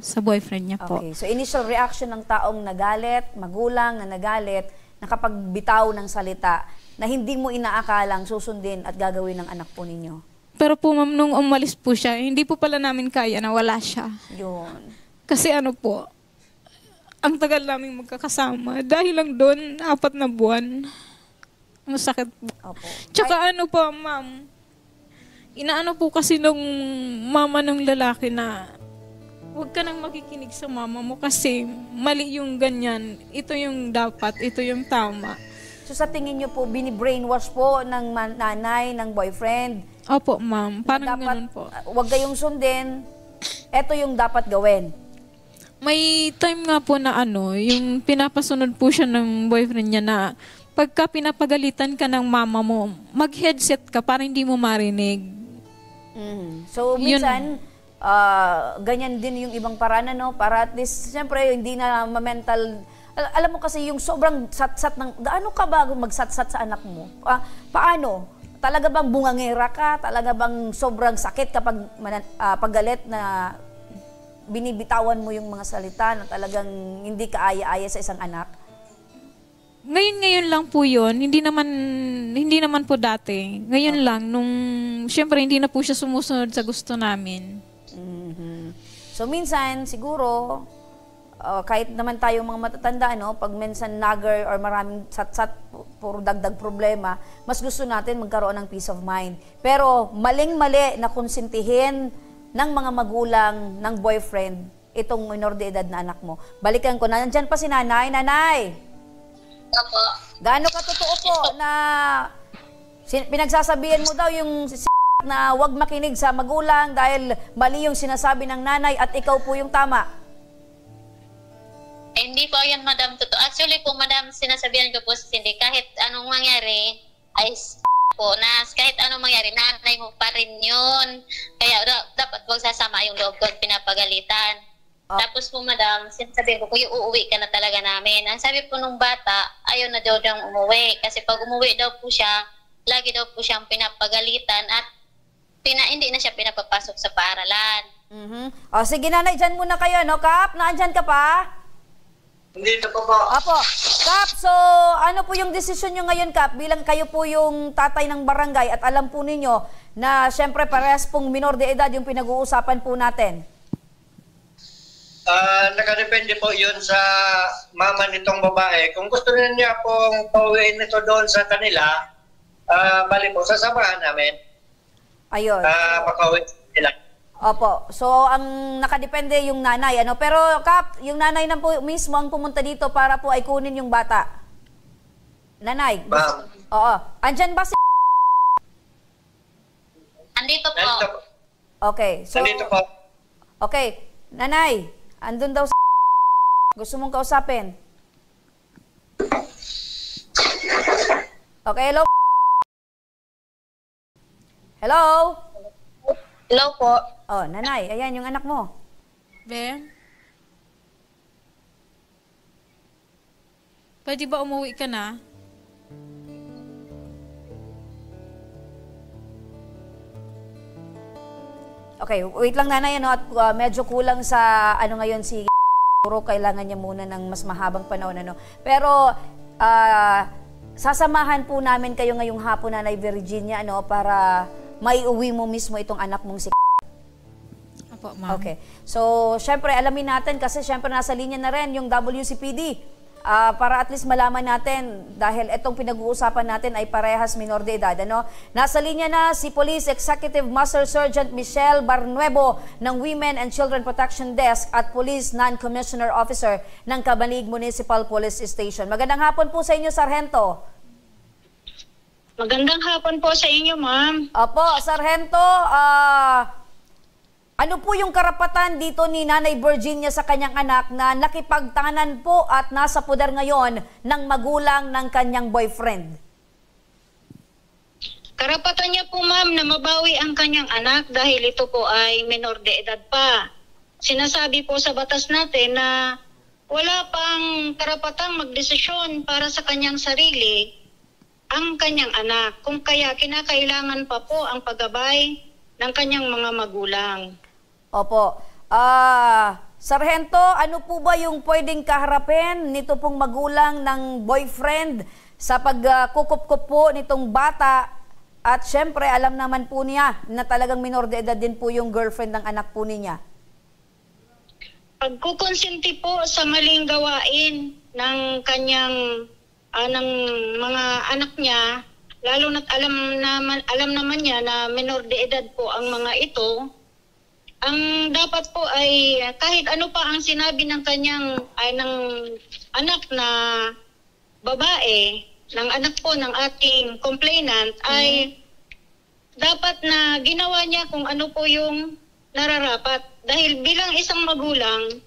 sa boyfriend niya po.
Okay, so initial reaction ng taong nagalit, magulang na nagalit, nakapagbitaw ng salita na hindi mo inaakalang susundin at gagawin ng anak po ninyo.
Pero po, ma'am, nung umalis po siya, hindi po pala namin kaya na wala siya.
Yun.
Kasi po, ang tagal namin magkakasama. Dahil lang doon, 4 na buwan. Ang sakit po.
Opo.
Tsaka po, ma'am, inaano po kasi nung mama ng lalaki na huwag ka nang makikinig sa mama mo kasi mali yung ganyan. Ito yung dapat, ito yung tama.
So sa tingin niyo po, bini-brainwash po ng nanay, ng boyfriend?
Opo, ma'am. Parang ganun po.
Huwag kayong sundin. Ito yung dapat gawin.
May time nga po na yung pinapasunod po siya ng boyfriend niya na pagka pinapagalitan ka ng mama mo, mag-headset ka para hindi mo marinig.
So, minsan, ganyan din yung ibang paraan, para at least, siyempre, hindi na ma-mental. Alam mo kasi yung sobrang sat-sat ng, gaano ka ba magsat-sat sa anak mo? Paano? Talaga bang bungangera ka? Talaga bang sobrang sakit kapag paggalit na binibitawan mo yung mga salita na talagang hindi ka aya-aya sa isang anak?
Ngayon lang po yun. Hindi naman po dati. Ngayon lang, nung syempre hindi na po siya sumusunod sa gusto namin.
So minsan, siguro, kahit naman tayo mga matatanda, pag minsan nagger or maraming sat-sat, puro dagdag problema, mas gusto natin magkaroon ng peace of mind. Pero maling-mali na konsintihin ng mga magulang, ng boyfriend, itong minor de edad na anak mo. Balikan ko, nandyan pa si nanay. Nanay!
Opo.
Gaano ka totoo po na pinagsasabihan mo daw yung na wag makinig sa magulang dahil mali yung sinasabi ng nanay at ikaw po yung tama?
Hindi po yan, madam, totoo. Actually po, madam, sinasabihan ko po si Cindy, kahit anong mangyari, ay po, na kahit anong mangyari, nanay mo pa rin yun. Kaya dapat huwag sasama yung loob ko pinapagalitan. Tapos po, madam, sinasabihan ko, kuya, uuwi ka na talaga namin. Ang sabi po nung bata, ayaw na daw siyang umuwi. Kasi pag umuwi daw po siya, lagi daw po siyang pinapagalitan at hindi na siya pinapapasok sa paaralan.
O sige, nanay, dyan muna kayo, Kap? Naandyan ka pa?
Hindi na po po.
Apo. Kap, so ano po yung desisyon nyo ngayon, Kap? Bilang kayo po yung tatay ng barangay at alam po ninyo na siyempre parehas pong minor de edad yung pinag-uusapan po natin.
Nakadepende po yun sa mama nitong babae. Kung gusto niya pong pauwiin nito doon sa kanila, bali po, sasamahan namin.
Ayun.
Makauwi nila.
Opo. So, ang nakadepende yung nanay. Pero, Kap, yung nanay na po mismo ang pumunta dito para po ay kunin yung bata. Nanay.
Ma'am.
Oo. Andyan ba si...
Andito po.
Okay. So,
Andito po.
Okay. Nanay, andun daw si... Gusto mong kausapin? Okay, hello? Hello?
Hello po.
Oh, nanay, ayan yung anak mo.
Ben? Pwede ba umuwi ka na?
Okay, wait lang nanay, at medyo kulang sa ngayon si puro kailangan niya muna ng mas mahabang panahon, Pero, sasamahan po namin kayo ngayong hapon, Nanay Virginia, para maiuwi mo mismo itong anak mong si
Apo, ma'am.
Okay. So, syempre, alamin natin kasi syempre nasa linya na rin yung WCPD para at least malaman natin dahil itong pinag-uusapan natin ay parehas minor de edad. Nasa linya na si Police Executive Master Sergeant Michelle Barnuevo ng Women and Children Protection Desk at Police Non-Commissioner Officer ng Cabanig Municipal Police Station. Magandang hapon po sa inyo, Sargento.
Magandang hapon po sa inyo, ma'am.
Opo, Sargento, ano po yung karapatan dito ni Nanay Virginia sa kanyang anak na nakipagtanan po at nasa poder ngayon ng magulang ng kanyang boyfriend?
Karapatan niya po, ma'am, na mabawi ang kanyang anak dahil ito po ay minor de edad pa. Sinasabi po sa batas natin na wala pang karapatang magdesisyon para sa kanyang sarili ang kanyang anak, kung kaya kinakailangan pa po ang paggabay ng kanyang mga magulang.
Opo. Sargento, ano po ba yung pwedeng kaharapin nito pong magulang ng boyfriend sa pagkukup-kup po nitong bata? At syempre, alam naman po niya na talagang minor de edad din po yung girlfriend ng anak po niya.
Pagkukonsinti po sa maling gawain ng kanyang ng mga anak niya, lalo na't alam naman niya na minor de edad po ang mga ito, ang dapat po ay kahit ano pa ang sinabi ng kanyang ng anak na babae, ng anak po ng ating complainant, ay dapat na ginawa niya kung ano po yung nararapat. Dahil bilang isang magulang,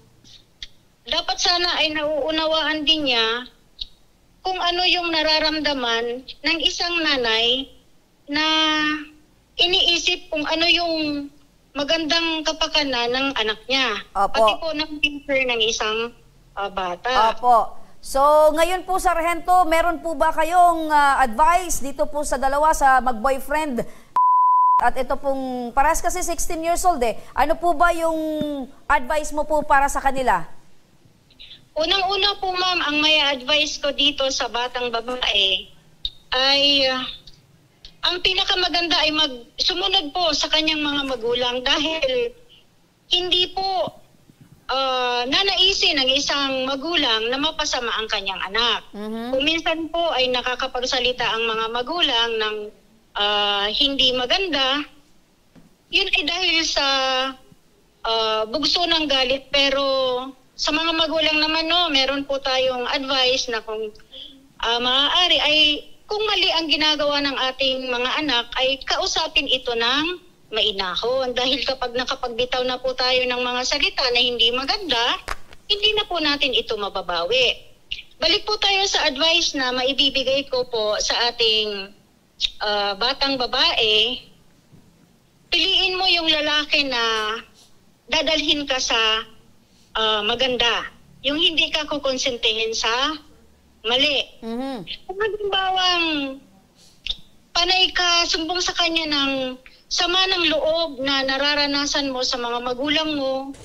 dapat sana ay nauunawaan din niya kung ano yung nararamdaman ng isang nanay na iniisip kung ano yung magandang kapakanan ng anak niya.
Opo.
Pati po ng future ng isang bata.
Opo. So, ngayon po, Sargento, meron po ba kayong advice dito po sa dalawa sa mag-boyfriend? At ito pong, parehas kasi 16 years old eh. Ano po ba yung advice mo po para sa kanila?
Unang-una po, ma'am, ang may advice ko dito sa batang babae ay ang pinakamaganda ay sumunod po sa kanyang mga magulang dahil hindi po nanaisin ng isang magulang na mapasama ang kanyang anak. Kung minsan po ay nakakapagsalita ang mga magulang ng hindi maganda, yun ay dahil sa bugso ng galit. Pero sa mga magulang naman, meron po tayong advice na kung maaari ay kung mali ang ginagawa ng ating mga anak ay kausapin ito ng mainahon. Dahil kapag nakapagbitaw na po tayo ng mga salita na hindi maganda, hindi na po natin ito mababawi. Balik po tayo sa advice na maibibigay ko po sa ating batang babae. Piliin mo yung lalaki na dadalhin ka sa maganda. Yung hindi ka kukonsentehin sa mali. Kung halimbawang panay ka sumbong sa kanya ng sama ng loob na nararanasan mo sa mga magulang mo,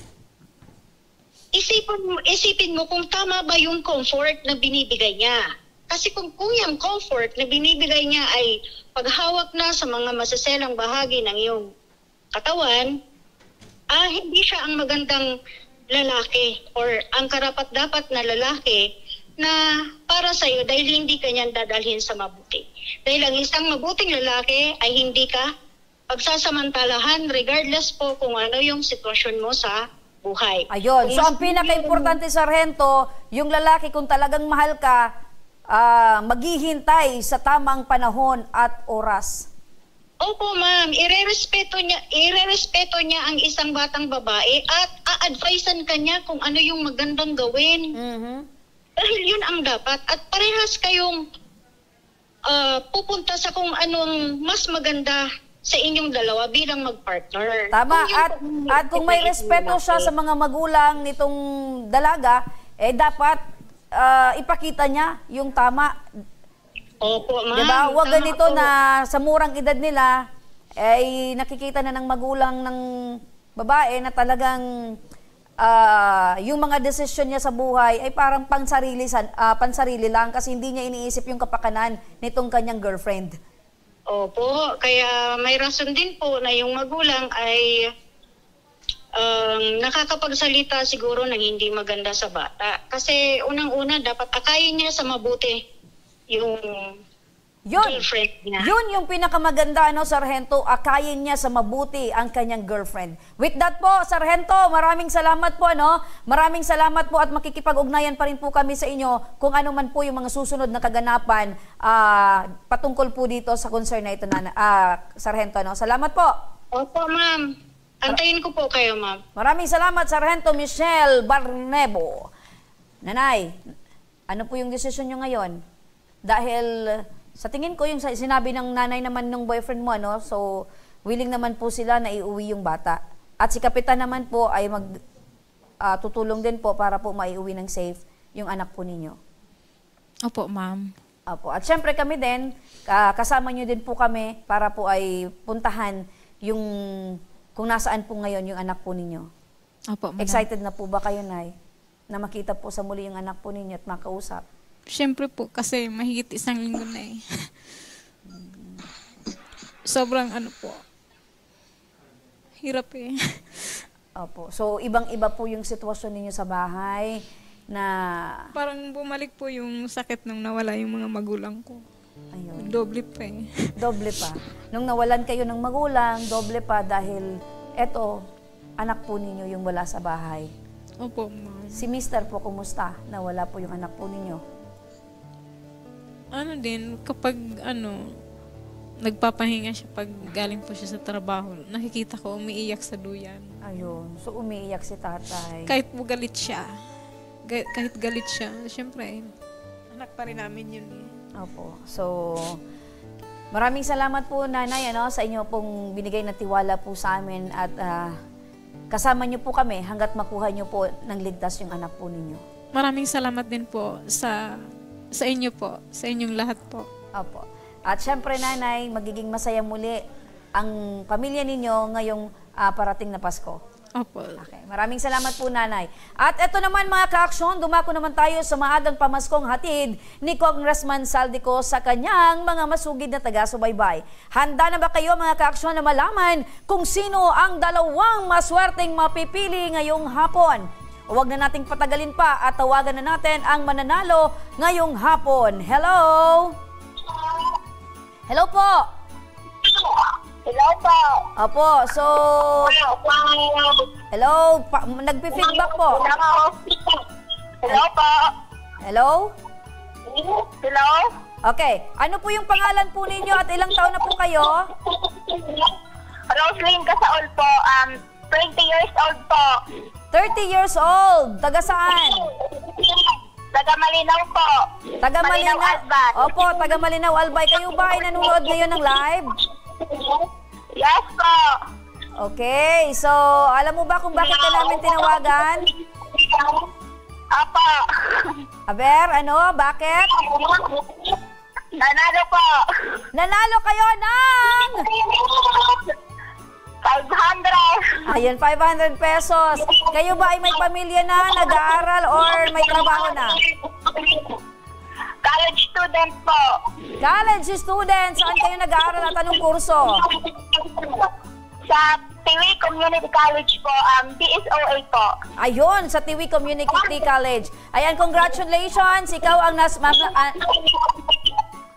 isipin mo kung tama ba yung comfort na binibigay niya. Kasi kung yung comfort na binibigay niya ay paghawak na sa mga masaselang bahagi ng iyong katawan, hindi siya ang magandang lalaki or ang karapat-dapat na lalaki na para sa iyo dahil hindi ka niyan dadalhin sa mabuti. Dahil ang isang mabuting lalaki ay hindi ka pagsasamantalahan regardless po kung ano yung sitwasyon mo sa buhay.
Ayun. So ang pinaka-importante, Sargento, yung lalaki kung talagang mahal ka, maghihintay sa tamang panahon at oras.
Opo, ma'am. Irerespeto niya ang isang batang babae at a-advisean kanya kung ano yung magandang gawin. Dahil yun ang dapat. At parehas kayong pupunta sa kung anong mas maganda sa inyong dalawa bilang mag-partner.
Tama. At kung may respeto siya sa mga magulang nitong dalaga, dapat ipakita niya yung tama.
Opo, ma'am.
Diba? Huwag ganito na sa murang edad nila, ay nakikita na ng magulang ng babae na talagang yung mga desisyon niya sa buhay ay parang pansarili lang kasi hindi niya iniisip yung kapakanan nitong kanyang girlfriend.
Opo, kaya may rason din po na yung magulang ay nakakapagsalita siguro ng hindi maganda sa bata. Kasi unang-una dapat akayin niya sa mabuti yung girlfriend niya. Yun
yung pinakamaganda, Sargento, akayin niya sa mabuti ang kanyang girlfriend. With that po, Sargento, maraming salamat po, Maraming salamat po at makikipag-ugnayan pa rin po kami sa inyo kung ano man po yung mga susunod na kaganapan patungkol po dito sa concern na ito, Sargento, Salamat po.
Opo, ma'am. Antayin ko po kayo, ma'am.
Maraming salamat, Sargento Michelle Barnebo. Nanay, ano po yung desisyon nyo ngayon? Dahil sa tingin ko yung sinabi ng nanay naman ng boyfriend mo, so willing naman po sila na iuwi yung bata. At si Kapitan naman po ay tutulong din po para po maiuwi ng safe yung anak po ninyo.
Opo, ma'am.
Opo. At syempre kami din, kasama nyo din po kami para po ay puntahan yung kung nasaan po ngayon yung anak po ninyo.
Opo, madam.
Excited na po ba kayo, Nay, na makita po sa muli yung anak po ninyo at makausap?
Siyempre po, kasi mahigit 1 linggo na eh. Sobrang po, hirap eh.
Opo. So, ibang-iba po yung sitwasyon ninyo sa bahay na...
Parang bumalik po yung sakit nung nawala yung mga magulang ko.
Ayun.
Doble pa eh.
Doble pa. Nung nawalan kayo ng magulang, doble pa dahil eto, anak po ninyo yung wala sa bahay.
Opo, ma'am.
Si Mr. po, kumusta? Nawala po yung anak po ninyo.
Kapag nagpapahinga siya pag galing po siya sa trabaho, nakikita ko umiiyak sa duyan.
Ayun. So, umiiyak si tatay.
Kahit po galit siya. kahit galit siya, syempre, anak pa rin namin yun eh.
Opo. So, maraming salamat po, Nanay, sa inyo pong binigay na tiwala po sa amin at kasama niyo po kami hanggat makuha niyo po ng ligtas yung anak po ninyo.
Maraming salamat din po sa inyo po, sa inyong lahat po.
Opo. At syempre, Nanay, magiging masaya muli ang pamilya ninyo ngayong parating na Pasko.
Opo.
Okay. Maraming salamat po, Nanay. At eto naman mga ka-aksyon, dumako naman tayo sa maagang pamaskong hatid ni Congressman Saldico sa kanyang mga masugid na taga-subaybay. Handa na ba kayo mga ka-aksyon na malaman kung sino ang dalawang maswerteng mapipili ngayong hapon? Huwag na nating patagalin pa at tawagan na natin ang mananalo ngayong hapon. Hello? Hello po?
Hello po.
Opo, so... Hello? Nagpi-feedback po.
Hello po.
Hello?
Hello?
Okay. Ano po yung pangalan po ninyo at ilang taon na po kayo?
Roslyn Casaol po. 20 years old po.
30 years old. Taga saan?
Taga Malinaw po.
Taga Malinaw.
Albay.
Opo, taga Malinaw Albay. Kayo ba ay nanonood ngayon ng live?
Yes po.
Okay, so alam mo ba kung bakit ka namin tinawagan?
Apo.
Aber, bakit?
Nanalo po.
Nanalo kayo ng
500.
Ayan, 500 pesos. Kayo ba ay may pamilya na, nag-aaral or may trabaho na?
College student po.
College student. Saan kayo nag-aaral at anong kurso?
Sa Tiwi Community College po, PSOA po.
Ayun, sa Tiwi Community College. Ayan, congratulations. Ikaw ang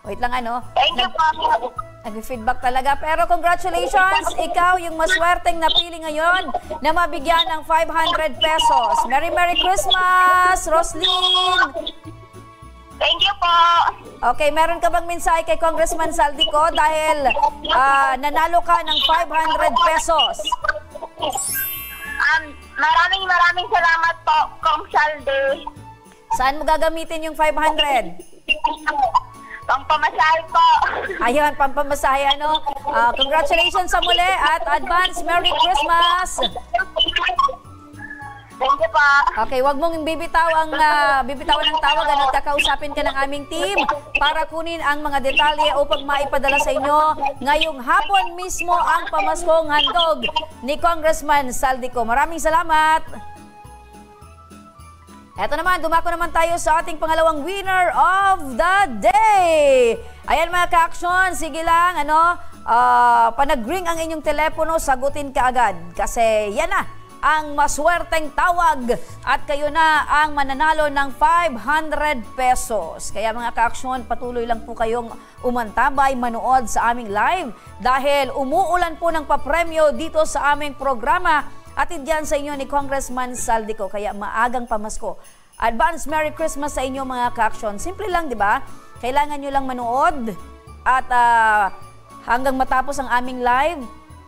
wait lang,
Thank you po.
Nag-feedback talaga. Pero congratulations, ikaw yung maswerteng napili ngayon na mabigyan ng 500 pesos. Merry Christmas, Roslyn!
Thank you po.
Okay, meron ka bang mensahe kay Congressman Saldico dahil nanalo ka ng 500 pesos?
Maraming salamat po, Kong Saldi.
Saan mo gagamitin yung 500?
Pampamasahe po.
Ayun, pampamasahe, congratulations sa muli at advance Merry Christmas!
Thank you po.
Okay, wag mong bibitawan ng tawagan at kakausapin ka ng aming team para kunin ang mga detalye upang maipadala sa inyo ngayong hapon mismo ang pamaskong handog ni Congressman Saldico. Maraming salamat! Eto naman, dumako naman tayo sa ating pangalawang winner of the day. Ayan mga ka-aksyon, sige lang, panag-ring ang inyong telepono, sagutin ka agad. Kasi yan na ang maswerteng tawag at kayo na ang mananalo ng 500 pesos. Kaya mga ka-aksyon, patuloy lang po kayong umantabay, manood sa aming live dahil umuulan po ng papremyo dito sa aming programa. Atid yan sa inyo ni Congressman Saldico, kaya maagang pamasko. Advance Merry Christmas sa inyo mga ka-aksyon. Simple lang, di ba? Kailangan nyo lang manood at hanggang matapos ang aming live,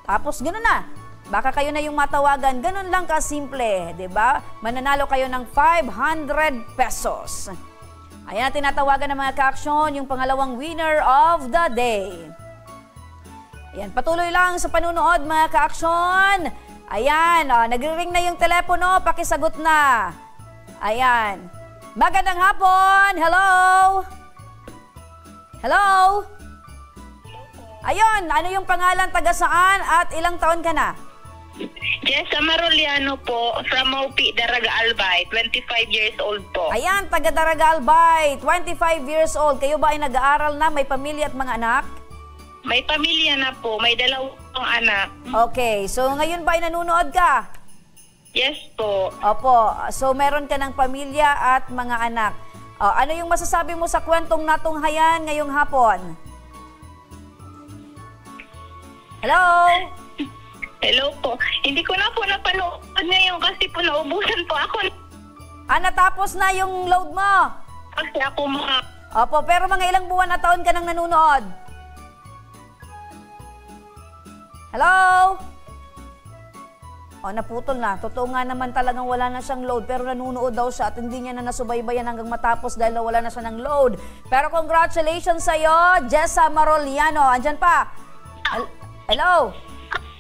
tapos gano'n na. Baka kayo na yung matawagan, ganun lang kasimple, di ba? Mananalo kayo ng 500 pesos. Ayan na tinatawagan ng mga ka-aksyon, yung pangalawang winner of the day. Ayan, patuloy lang sa panunood mga ka-aksyon. Ayan, nagre-ring na yung telepono, pakisagot na. Ayan. Magandang hapon, hello? Hello? Ayun, ano yung pangalan, taga saan at ilang taon ka na?
Jessa Maroliano po, from Maupi, Daraga Albay, 25 years old po.
Ayan, taga Daraga Albay, 25 years old. Kayo ba ay nag-aaral na, may pamilya at mga anak?
May pamilya na po, may 2 anak.
Okay, so ngayon ba ay nanonood ka?
Yes po.
Opo, so meron ka ng pamilya at mga anak. Ano yung masasabi mo sa kwentong natunghayan ngayong hapon? Hello?
Hello po. Hindi ko na po napanood ngayon kasi po naubusan po ako.
Natapos na yung load mo?
Kasi ako
Opo, pero mga ilang buwan na taon ka nang nanonood? Hello? O, naputol na. Totoo nga naman talagang wala na siyang load pero nanunood daw siya at hindi niya na nasubaybayan hanggang matapos dahil wala na siya ng load. Pero congratulations sa'yo, Jessa Maroliano. Andyan pa. Hello?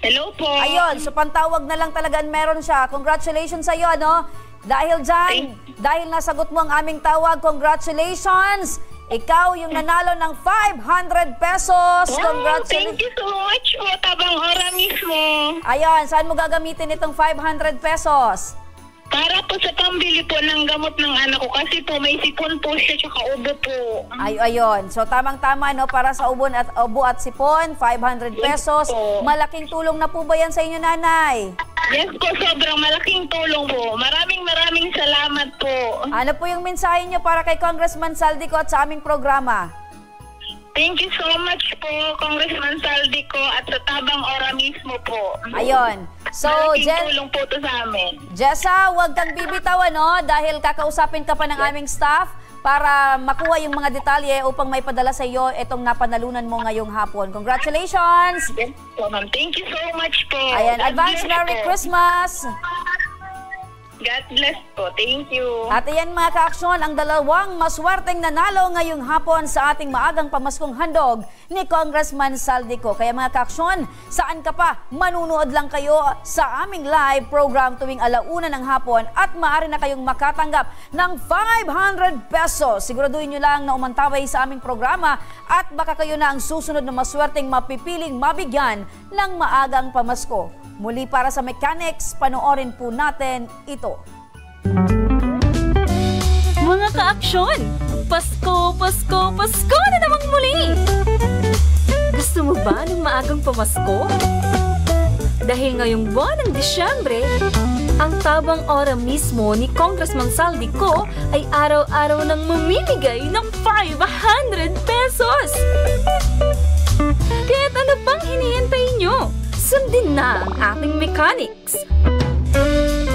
Hello po.
Ayun, so pantawag na lang talaga meron siya. Congratulations sa'yo, ano? Dahil dyan, dahil nasagot mo ang aming tawag, congratulations! Ikaw yung nanalo ng 500 pesos. Congratulations.
Thank you so much po, Tabang Ora mismo.
Ayun, saan mo gagamitin itong 500 pesos?
Para po sa pambili po ng gamot ng anak ko kasi po may sipon po siya tsaka ubo po.
Ayun. So tamang-tama no para sa ubo at sipon, 500 pesos. Malaking tulong na po ba yan sa inyo, nanay?
Yes po, sobrang malaking tulong po. Maraming salamat po.
Ano po yung mensahe niyo para kay Congressman Saldico at sa aming programa?
Thank you so much po, Congressman Saldico at sa Tabang Ora mismo po.
Ayun. So,
malaking tulong po to sa amin.
Jessa, huwag kang bibitaw, ano, dahil kakausapin ka pa ng aming staff para makuha yung mga detalye upang may padala sa iyo itong napanalunan mo ngayong hapon. Congratulations!
Yes po, ma'am. Thank you so much po.
Ayan, advance Merry Christmas!
God bless po. Thank you.
At iyan mga ka-aksyon, ang dalawang maswerteng nanalo ngayong hapon sa ating maagang pamaskong handog ni Congressman Saldico. Kaya mga ka-aksyon, saan ka pa? Manunood lang kayo sa aming live program tuwing 1:00 ng hapon at maaari na kayong makatanggap ng 500 pesos. Siguraduhin nyo lang na umantaway sa aming programa at baka kayo na ang susunod na maswerteng mapipiling mabigyan ng maagang pamasko. Muli para sa Mechanics, panoorin po natin ito.
Mga ka-aksyon, Pasko, Pasko, Pasko na namang muli! Gusto mo ba ng maagang pamasko? Dahil ngayong buwan ng Disyembre, ang Tabang Ora mismo ni Congressman Saldico ay araw-araw nang mamimigay ng 500 pesos! Kaya't ano bang hinihintay nyo? Sundin na ang ating mechanics.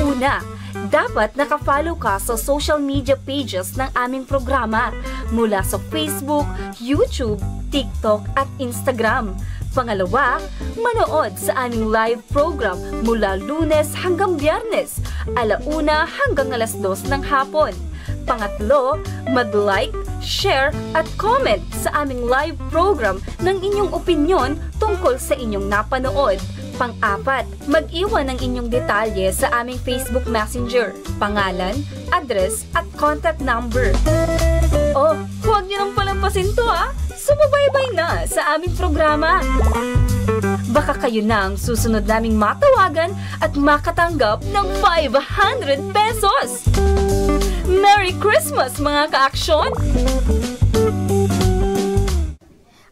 Una, dapat nakafollow ka sa social media pages ng aming programa mula sa Facebook, YouTube, TikTok at Instagram. Pangalawa, manood sa aming live program mula Lunes hanggang Biyernes, 1:00 hanggang 2:00 ng hapon. Pangatlo, mag-like, share at comment sa aming live program ng inyong opinyon tungkol sa inyong napanood. Pang-apat, mag-iwan ng inyong detalye sa aming Facebook Messenger, pangalan, address at contact number. Oh, huwag niyo nang palampasin to Sumabaybay na sa aming programa. Baka kayo na ang susunod naming matawagan at makatanggap ng 500 pesos! Merry Christmas mga ka-aksyon!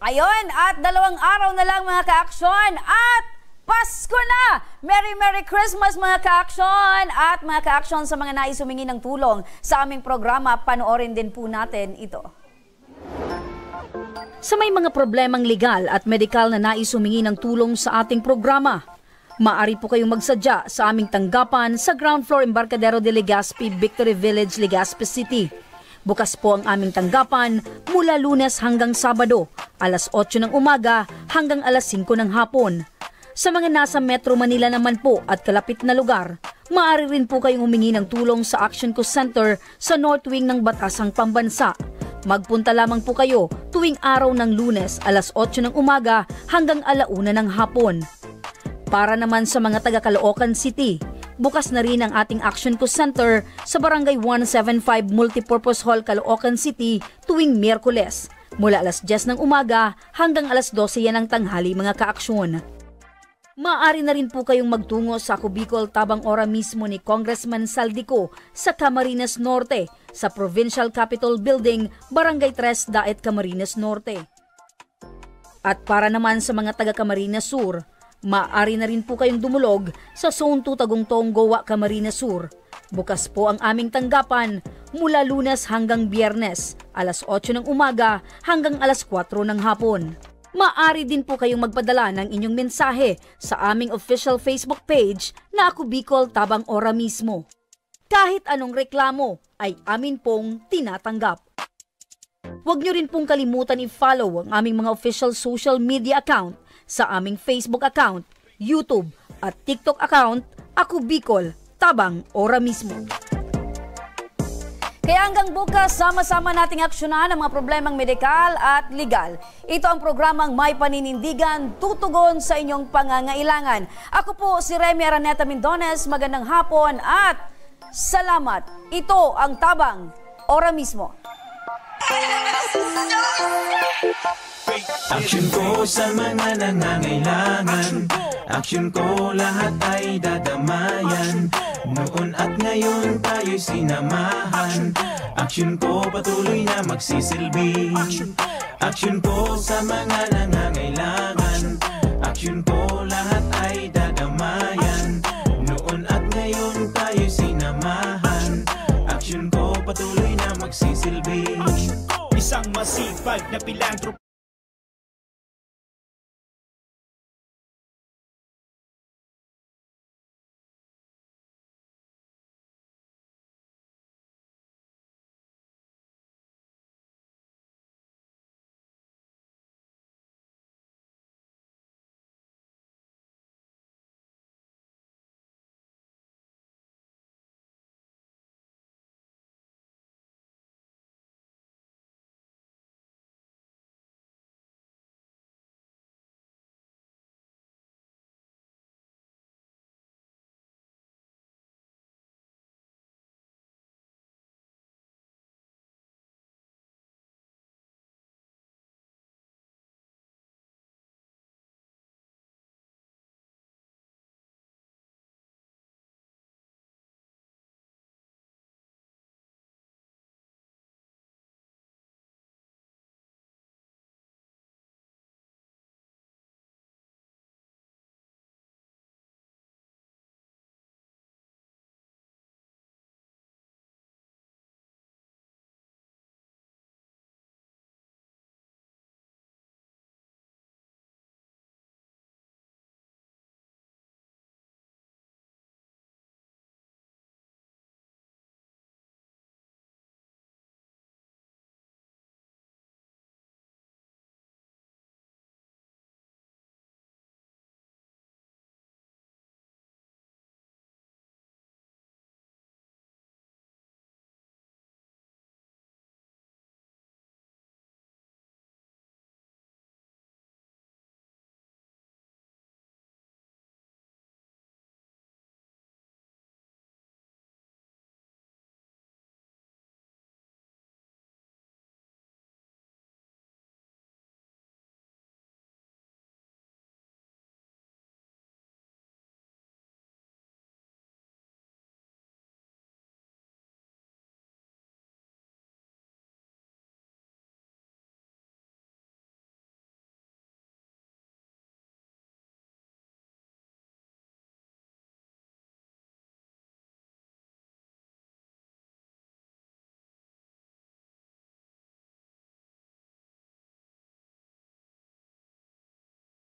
Ayun, at 2 araw na lang mga ka-aksyon at Pasko na! Merry Christmas mga ka-aksyon! At mga ka-aksyon sa mga nais humingi ng tulong sa aming programa, panoorin din po natin ito. Sa may mga problemang legal at medikal na nais humingi ng tulong sa ating programa, maaari po kayong magsadya sa aming tanggapan sa ground floor Embarcadero de Legazpi, Victory Village, Legazpi City. Bukas po ang aming tanggapan mula Lunes hanggang Sabado, 8:00 ng umaga hanggang 5:00 ng hapon. Sa mga nasa Metro Manila naman po at kalapit na lugar, maaari rin po kayong humingi ng tulong sa Action Co Center sa North Wing ng Batasang Pambansa. Magpunta lamang po kayo tuwing araw ng Lunes, 8:00 ng umaga hanggang 1:00 ng hapon. Para naman sa mga taga Caloocan City, bukas na rin ang ating Action Co Center sa Barangay 175 Multipurpose Hall, Caloocan City tuwing Miyerkules, mula 10:00 ng umaga hanggang 12:00 yan ng tanghali mga kaaksyon. Maaari na rin po kayong magtungo sa Ako Bicol Tabang Ora mismo ni Congressman Saldico sa Camarines Norte, sa Provincial Capitol Building, Barangay 3, Daet, Camarines Norte. At para naman sa mga taga Camarines Sur, maaari na rin po kayong dumulog sa Zone 2 Tagungtong, Gowa, Camarines Sur. Bukas po ang aming tanggapan mula Lunes hanggang Biyernes, 8:00 ng umaga hanggang 4:00 ng hapon. Maaari din po kayong magpadala ng inyong mensahe sa aming official Facebook page na Ako Bicol Tabang Ora mismo. Kahit anong reklamo ay amin pong tinatanggap. Huwag nyo rin pong kalimutan i-follow ang aming mga official social media account sa aming Facebook account, YouTube at TikTok account Ako Bicol, tabang ora mismo. Kaya hanggang bukas, sama-sama nating aksyonan ang mga problemang medikal at legal. Ito ang programang May Paninindigan, tutugon sa inyong pangangailangan. Ako po si Remy Araneta Mindones, magandang hapon at salamat. Ito ang tabang ora mismo.
Aksyon ko sa mga nangangailangan, aksyon ko lahat ay dadamayan. Noon at ngayon tayo'y sinamahan, aksyon ko patuloy na magsisilbi. Aksyon ko sa mga nangangailangan, aksyon ko lahat ay dadamayan. Noon at ngayon tayo'y sinamahan, aksyon ko patuloy na magsisilbi.
Isang masipag na pilantrop